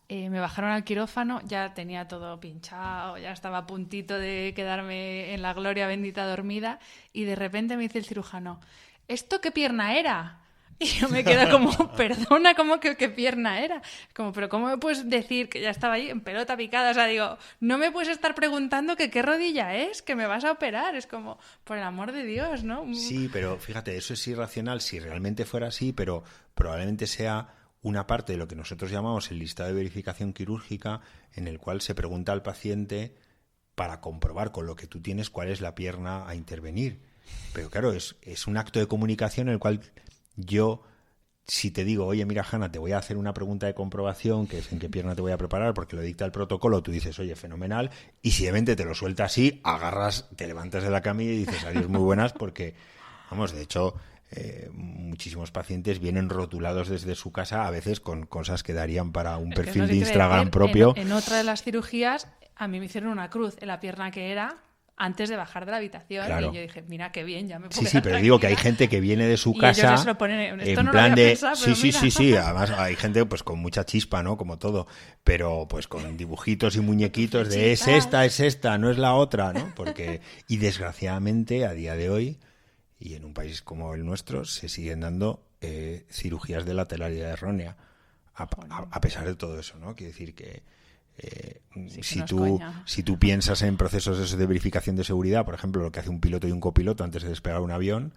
me bajaron al quirófano, ya tenía todo pinchado, ya estaba a puntito de quedarme en la gloria bendita dormida, y de repente me dice el cirujano, ¿esto qué pierna era? Y yo me quedo como, perdona, ¿cómo que qué pierna era? Como, pero ¿cómo me puedes decir que ya estaba ahí en pelota picada? O sea, digo, no me puedes estar preguntando que qué rodilla es, que me vas a operar. Es como, por el amor de Dios, ¿no? Sí, pero fíjate, eso es irracional si realmente fuera así, pero probablemente sea una parte de lo que nosotros llamamos el listado de verificación quirúrgica, en el cual se pregunta al paciente para comprobar con lo que tú tienes cuál es la pierna a intervenir. Pero claro, es un acto de comunicación en el cual yo, si te digo, oye, mira, Hanna, te voy a hacer una pregunta de comprobación, que es en qué pierna te voy a preparar, porque lo dicta el protocolo, tú dices, oye, fenomenal, y si de repente te lo suelta así, agarras, te levantas de la camilla y dices, adiós, muy buenas, porque, vamos, de hecho, muchísimos pacientes vienen rotulados desde su casa, a veces con cosas que darían para un perfil de Instagram propio. En otra de las cirugías, a mí me hicieron una cruz en la pierna que era antes de bajar de la habitación, claro. Y yo dije, mira qué bien, ya me puedo quedar pero tranquila. Digo que hay gente que viene de su casa ellos se lo ponen, esto en no plan lo había de pensado, pero sí, además hay gente pues con mucha chispa, ¿no? Como todo, pero pues con dibujitos y muñequitos de es esta, no es la otra, ¿no? Porque y desgraciadamente a día de hoy y en un país como el nuestro se siguen dando cirugías de lateralidad errónea a pesar de todo eso, ¿no? Quiere decir que si tú piensas en procesos de verificación de seguridad, por ejemplo, lo que hace un piloto y un copiloto antes de despegar un avión,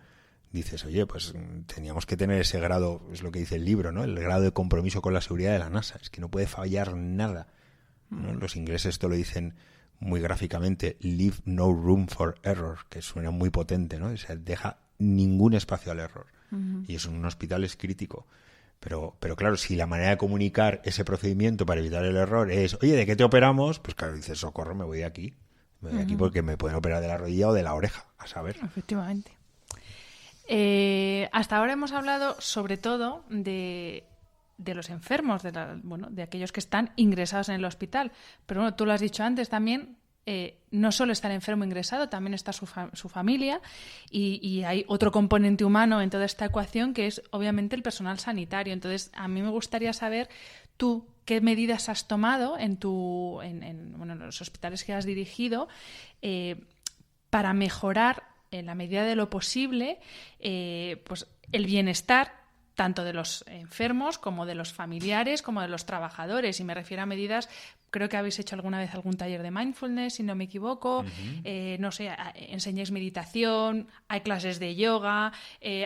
dices, oye, pues teníamos que tener ese grado, es lo que dice el libro, ¿no? El grado de compromiso con la seguridad de la NASA, es que no puede fallar nada, ¿no? Los ingleses esto lo dicen muy gráficamente, leave no room for error, que suena muy potente, ¿no? O sea, deja ningún espacio al error. Y eso en un hospital es crítico. Pero claro, si la manera de comunicar ese procedimiento para evitar el error es, oye, ¿de qué te operamos? Pues claro, dices, socorro, me voy de aquí. Me voy de aquí porque me pueden operar de la rodilla o de la oreja, a saber. Efectivamente. Hasta ahora hemos hablado sobre todo de los enfermos, de aquellos que están ingresados en el hospital. Pero bueno, tú lo has dicho antes también, no solo está el enfermo ingresado, también está su familia y hay otro componente humano en toda esta ecuación que es obviamente el personal sanitario. Entonces, a mí me gustaría saber tú qué medidas has tomado en los hospitales que has dirigido para mejorar, en la medida de lo posible, pues el bienestar tanto de los enfermos como de los familiares como de los trabajadores. Y me refiero a medidas, creo que habéis hecho alguna vez algún taller de mindfulness, si no me equivoco, no sé, enseñáis meditación, hay clases de yoga,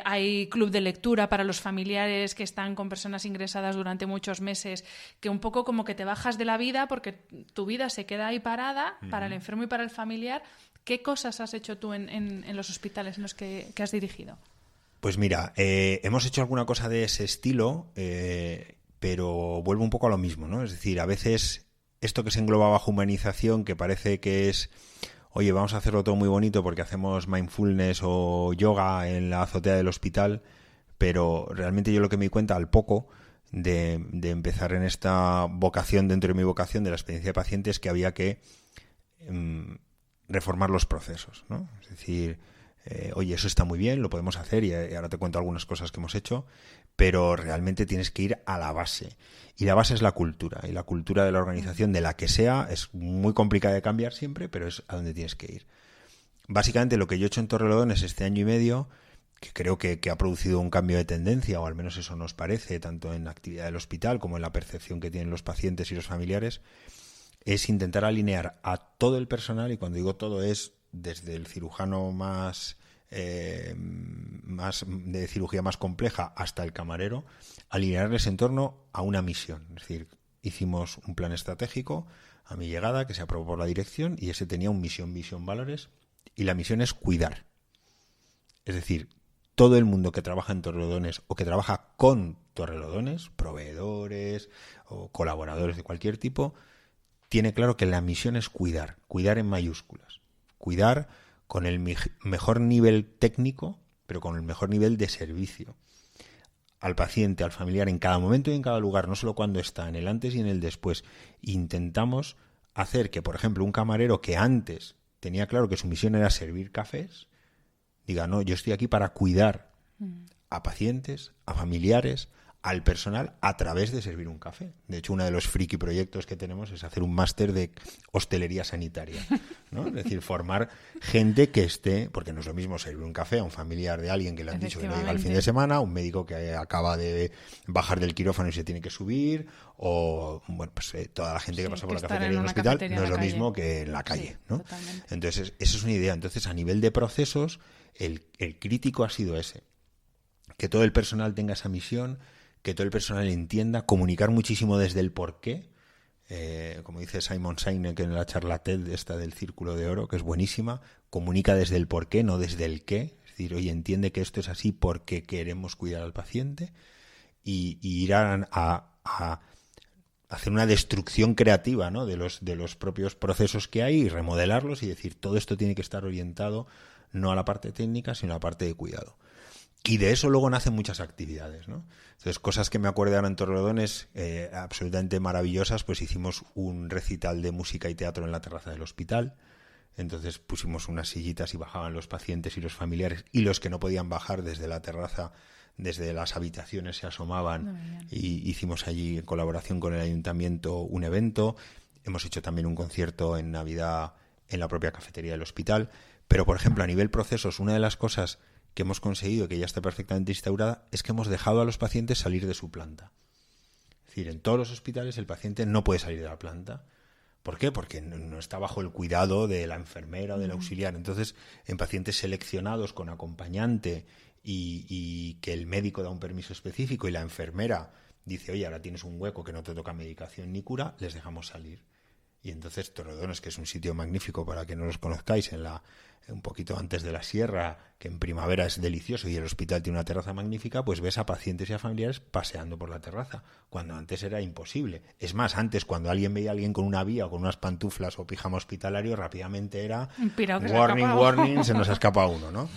hay club de lectura para los familiares que están con personas ingresadas durante muchos meses, que un poco como que te bajas de la vida porque tu vida se queda ahí parada para el enfermo y para el familiar. ¿Qué cosas has hecho tú en los hospitales en los que has dirigido? Pues mira, hemos hecho alguna cosa de ese estilo, pero vuelvo un poco a lo mismo, ¿no? Es decir, a veces esto que se engloba bajo humanización, que parece que es, oye, vamos a hacerlo todo muy bonito porque hacemos mindfulness o yoga en la azotea del hospital, pero realmente yo lo que me di cuenta al poco de empezar en esta vocación dentro de mi vocación de la experiencia de paciente es que había que reformar los procesos, ¿no? Es decir, oye, eso está muy bien, lo podemos hacer y ahora te cuento algunas cosas que hemos hecho, pero realmente tienes que ir a la base. Y la base es la cultura. Y la cultura de la organización, de la que sea, es muy complicada de cambiar siempre, pero es a donde tienes que ir. Básicamente lo que yo he hecho en Torrelodones este año y medio, que creo que ha producido un cambio de tendencia, o al menos eso nos parece, tanto en la actividad del hospital como en la percepción que tienen los pacientes y los familiares, es intentar alinear a todo el personal, y cuando digo todo es desde el cirujano más de cirugía más compleja hasta el camarero, alinearles en torno a una misión. Es decir, hicimos un plan estratégico a mi llegada que se aprobó por la dirección, y ese tenía un misión, visión, valores, y la misión es cuidar. Es decir, todo el mundo que trabaja en Torrelodones o que trabaja con Torrelodones, proveedores o colaboradores de cualquier tipo, tiene claro que la misión es cuidar en mayúsculas, cuidar con el mejor nivel técnico, pero con el mejor nivel de servicio al paciente, al familiar, en cada momento y en cada lugar, no solo cuando está, en el antes y en el después. Intentamos hacer que, por ejemplo, un camarero que antes tenía claro que su misión era servir cafés, diga, no, yo estoy aquí para cuidar a pacientes, a familiares, al personal, a través de servir un café. De hecho, uno de los friki proyectos que tenemos es hacer un máster de hostelería sanitaria, ¿no? Es decir, formar gente que esté, porque no es lo mismo servir un café a un familiar de alguien que le han dicho que no llega el fin de semana, un médico que acaba de bajar del quirófano y se tiene que subir, o bueno, pues toda la gente que pasa por la cafetería en un hospital, no es lo mismo que en la calle, ¿no? Totalmente. Entonces, esa es una idea. Entonces, a nivel de procesos, el crítico ha sido ese, que todo el personal tenga esa misión, que todo el personal entienda, comunicar muchísimo desde el porqué, como dice Simon Sinek en la charla TED esta del Círculo de Oro, que es buenísima, comunica desde el porqué, no desde el qué. Es decir, oye, entiende que esto es así porque queremos cuidar al paciente, y ir a hacer una destrucción creativa, ¿no?, de los propios procesos que hay, y remodelarlos y decir, todo esto tiene que estar orientado no a la parte técnica, sino a la parte de cuidado. Y de eso luego nacen muchas actividades, ¿no? Entonces, cosas que me acuerdo ahora en Torrelodones, absolutamente maravillosas, pues hicimos un recital de música y teatro en la terraza del hospital. Entonces pusimos unas sillitas y bajaban los pacientes y los familiares, y los que no podían bajar desde la terraza, desde las habitaciones se asomaban, y hicimos allí, en colaboración con el ayuntamiento, un evento. Hemos hecho también un concierto en Navidad en la propia cafetería del hospital. Pero, por ejemplo, a nivel procesos, una de las cosas que hemos conseguido, que ya está perfectamente instaurada, es que hemos dejado a los pacientes salir de su planta. Es decir, en todos los hospitales el paciente no puede salir de la planta. ¿Por qué? Porque no está bajo el cuidado de la enfermera o del auxiliar. Entonces, en pacientes seleccionados con acompañante y que el médico da un permiso específico y la enfermera dice, oye, ahora tienes un hueco que no te toca medicación ni cura, les dejamos salir. Y entonces Torrelodones, que es un sitio magnífico para que no los conozcáis, un poquito antes de la sierra, que en primavera es delicioso, y el hospital tiene una terraza magnífica, pues ves a pacientes y a familiares paseando por la terraza, cuando antes era imposible. Es más, antes, cuando alguien veía a alguien con una vía o con unas pantuflas o pijama hospitalario, rápidamente era warning, se nos ha escapado uno, ¿no?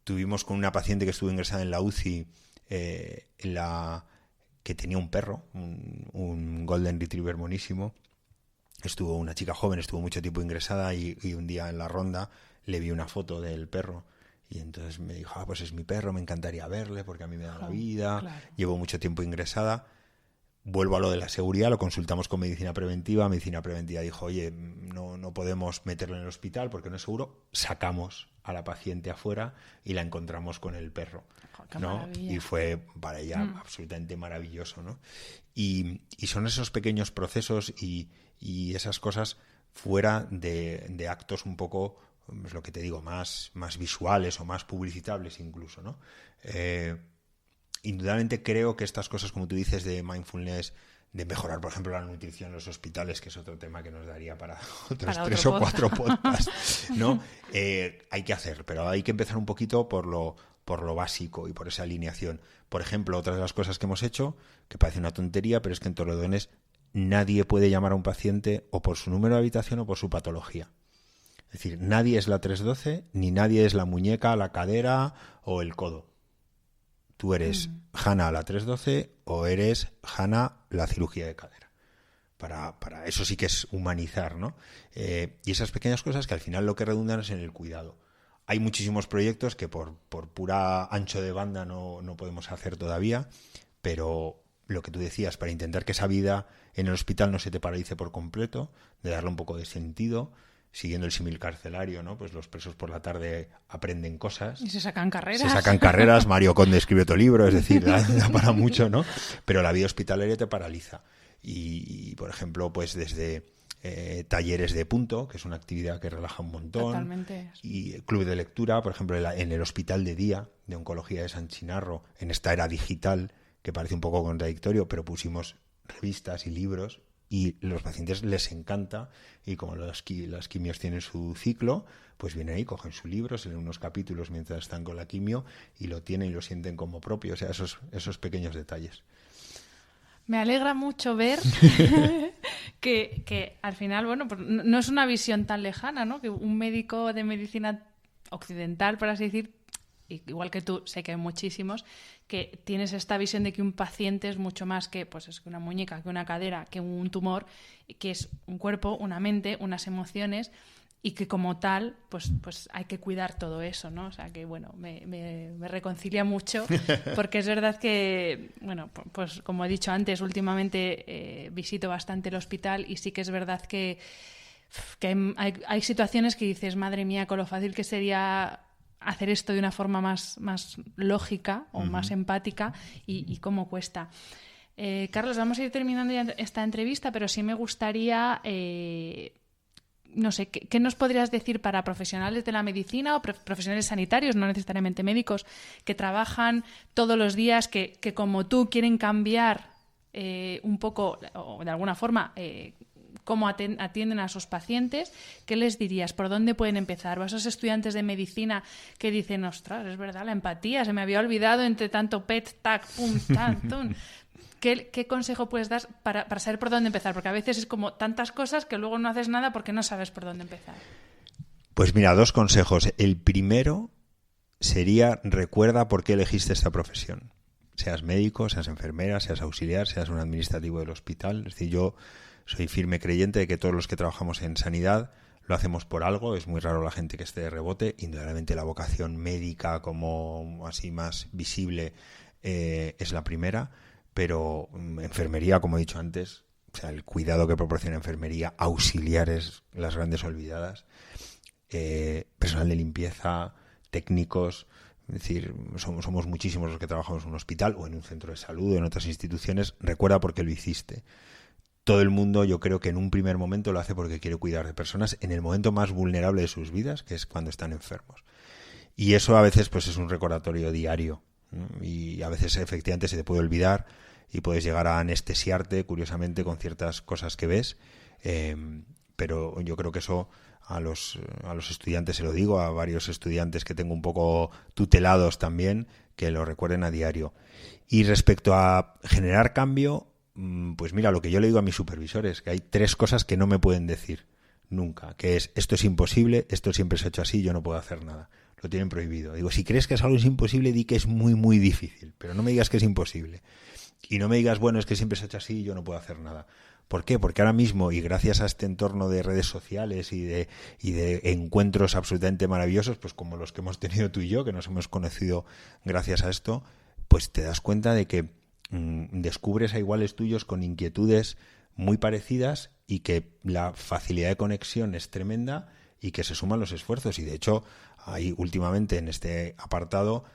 Tuvimos con una paciente que estuvo ingresada en la UCI, que tenía un perro, un Golden Retriever monísimo. Estuvo una chica joven, estuvo mucho tiempo ingresada, y un día en la ronda le vi una foto del perro, y entonces me dijo, pues es mi perro, me encantaría verle porque a mí me da la vida, claro. Llevo mucho tiempo ingresada. Vuelvo a lo de la seguridad, lo consultamos con medicina preventiva dijo, oye, no podemos meterlo en el hospital porque no es seguro. Sacamos a la paciente afuera y la encontramos con el perro, ¿no? Y fue para ella absolutamente maravilloso, ¿no? Y son esos pequeños procesos y esas cosas fuera de actos un poco, es lo que te digo, más visuales o más publicitables incluso, ¿no? Indudablemente creo que estas cosas, como tú dices, de mindfulness, de mejorar, por ejemplo, la nutrición en los hospitales, que es otro tema que nos daría para otros 3 o 4 podcasts, ¿no? Hay que hacer, pero hay que empezar un poquito por lo básico y por esa alineación. Por ejemplo, otra de las cosas que hemos hecho, que parece una tontería, pero es que en Torrelodones nadie puede llamar a un paciente o por su número de habitación o por su patología. Es decir, nadie es la 312, ni nadie es la muñeca, la cadera o el codo. Tú eres Hanna la 312 o eres Hanna la cirugía de cadera. Para eso sí que es humanizar, ¿no? Y esas pequeñas cosas que al final lo que redundan es en el cuidado. Hay muchísimos proyectos que por pura ancho de banda no podemos hacer todavía, pero lo que tú decías, para intentar que esa vida en el hospital no se te paralice por completo, de darle un poco de sentido, siguiendo el símil carcelario, ¿no? Pues los presos por la tarde aprenden cosas. Y se sacan carreras. Se sacan carreras, Mario Conde escribe otro libro, es decir, da para mucho, ¿no? Pero la vida hospitalaria te paraliza. Y por ejemplo, pues desde talleres de punto, que es una actividad que relaja un montón. Totalmente. Y club de lectura, por ejemplo, en el Hospital de Día de Oncología de San Chinarro, en esta era digital, que parece un poco contradictorio, pero pusimos revistas y libros y los pacientes les encanta, y como las quimios tienen su ciclo, pues vienen ahí, cogen su libro, se leen unos capítulos mientras están con la quimio y lo tienen y lo sienten como propio, o sea, esos pequeños detalles. Me alegra mucho ver que al final, bueno, pues no es una visión tan lejana, ¿no? Que un médico de medicina occidental, por así decir, igual que tú, sé que hay muchísimos, que tienes esta visión de que un paciente es mucho más que, pues, es que una muñeca, que una cadera, que un tumor, que es un cuerpo, una mente, unas emociones, y que como tal, pues hay que cuidar todo eso, ¿no? O sea que, bueno, me reconcilia mucho, porque es verdad que, bueno, pues como he dicho antes, últimamente visito bastante el hospital y sí que es verdad que hay situaciones que dices, madre mía, con lo fácil que sería hacer esto de una forma más lógica o más empática y cómo cuesta. Carlos, vamos a ir terminando ya esta entrevista, pero sí me gustaría, no sé, ¿qué nos podrías decir para profesionales de la medicina o profesionales sanitarios, no necesariamente médicos, que trabajan todos los días, que como tú quieren cambiar un poco, o de alguna forma, cómo atienden a sus pacientes? ¿Qué les dirías? ¿Por dónde pueden empezar? O a esos estudiantes de medicina que dicen, ostras, es verdad, la empatía, se me había olvidado entre tanto pet, tac, pum, tan, tum. ¿Qué consejo puedes dar para saber por dónde empezar? Porque a veces es como tantas cosas que luego no haces nada porque no sabes por dónde empezar. Pues mira, 2 consejos. El primero sería, recuerda por qué elegiste esta profesión. Seas médico, seas enfermera, seas auxiliar, seas un administrativo del hospital. Es decir, yo soy firme creyente de que todos los que trabajamos en sanidad lo hacemos por algo. Es muy raro la gente que esté de rebote. Indudablemente la vocación médica como así más visible es la primera, pero enfermería, como he dicho antes, o sea, el cuidado que proporciona enfermería, auxiliares, las grandes olvidadas, personal de limpieza, técnicos. Es decir, somos muchísimos los que trabajamos en un hospital o en un centro de salud o en otras instituciones. Recuerda por qué lo hiciste. Todo el mundo, yo creo que en un primer momento lo hace porque quiere cuidar de personas en el momento más vulnerable de sus vidas, que es cuando están enfermos. Y eso a veces pues es un recordatorio diario, ¿no? Y a veces efectivamente se te puede olvidar y puedes llegar a anestesiarte, curiosamente, con ciertas cosas que ves. Pero yo creo que eso a los estudiantes, se lo digo, a varios estudiantes que tengo un poco tutelados también, que lo recuerden a diario. Y respecto a generar cambio, pues mira, lo que yo le digo a mis supervisores, que hay 3 cosas que no me pueden decir nunca, que es, esto es imposible, esto siempre se ha hecho así, yo no puedo hacer nada. Lo tienen prohibido. Digo, si crees que es algo imposible, di que es muy, muy difícil, pero no me digas que es imposible. Y no me digas, bueno, es que siempre se ha hecho así y yo no puedo hacer nada. ¿Por qué? Porque ahora mismo, y gracias a este entorno de redes sociales y de encuentros absolutamente maravillosos, pues como los que hemos tenido tú y yo, que nos hemos conocido gracias a esto, pues te das cuenta de que descubres a iguales tuyos con inquietudes muy parecidas y que la facilidad de conexión es tremenda y que se suman los esfuerzos. Y de hecho, hay últimamente en este apartado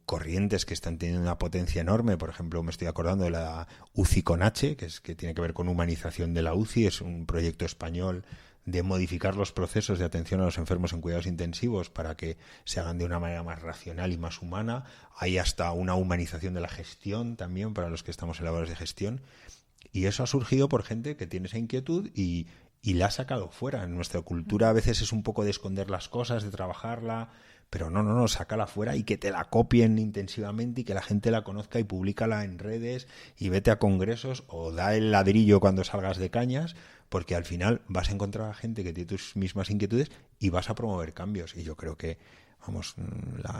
corrientes que están teniendo una potencia enorme. Por ejemplo, me estoy acordando de la UCI con H, que tiene que ver con humanización de la UCI. Es un proyecto español de modificar los procesos de atención a los enfermos en cuidados intensivos para que se hagan de una manera más racional y más humana. Hay hasta una humanización de la gestión también para los que estamos en labores de gestión. Y eso ha surgido por gente que tiene esa inquietud y la ha sacado fuera. En nuestra cultura a veces es un poco de esconder las cosas, de trabajarla, pero no, sácala fuera y que te la copien intensivamente y que la gente la conozca y públicala en redes y vete a congresos o da el ladrillo cuando salgas de Cañas, porque al final vas a encontrar a gente que tiene tus mismas inquietudes y vas a promover cambios. Y yo creo que, vamos,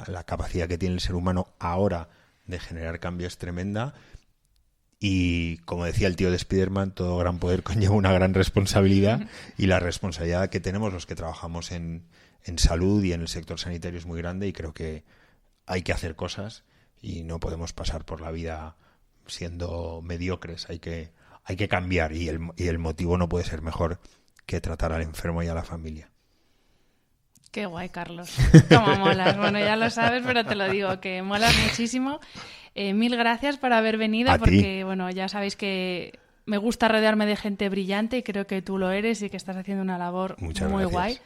la capacidad que tiene el ser humano ahora de generar cambios es tremenda. Y como decía el tío de Spiderman, todo gran poder conlleva una gran responsabilidad, y la responsabilidad que tenemos los que trabajamos en salud y en el sector sanitario es muy grande, y creo que hay que hacer cosas y no podemos pasar por la vida siendo mediocres. Hay que cambiar, y el motivo no puede ser mejor que tratar al enfermo y a la familia. Qué guay, Carlos. Cómo molas. Bueno, ya lo sabes, pero te lo digo, que molas muchísimo. Mil gracias por haber venido, porque bueno, ya sabéis que me gusta rodearme de gente brillante y creo que tú lo eres y que estás haciendo una labor muy guay.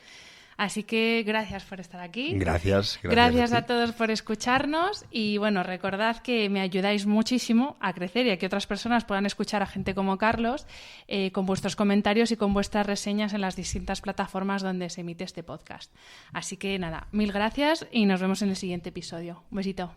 Así que gracias por estar aquí. Gracias a todos por escucharnos, y bueno, recordad que me ayudáis muchísimo a crecer y a que otras personas puedan escuchar a gente como Carlos, con vuestros comentarios y con vuestras reseñas en las distintas plataformas donde se emite este podcast. Así que nada, mil gracias y nos vemos en el siguiente episodio. Un besito.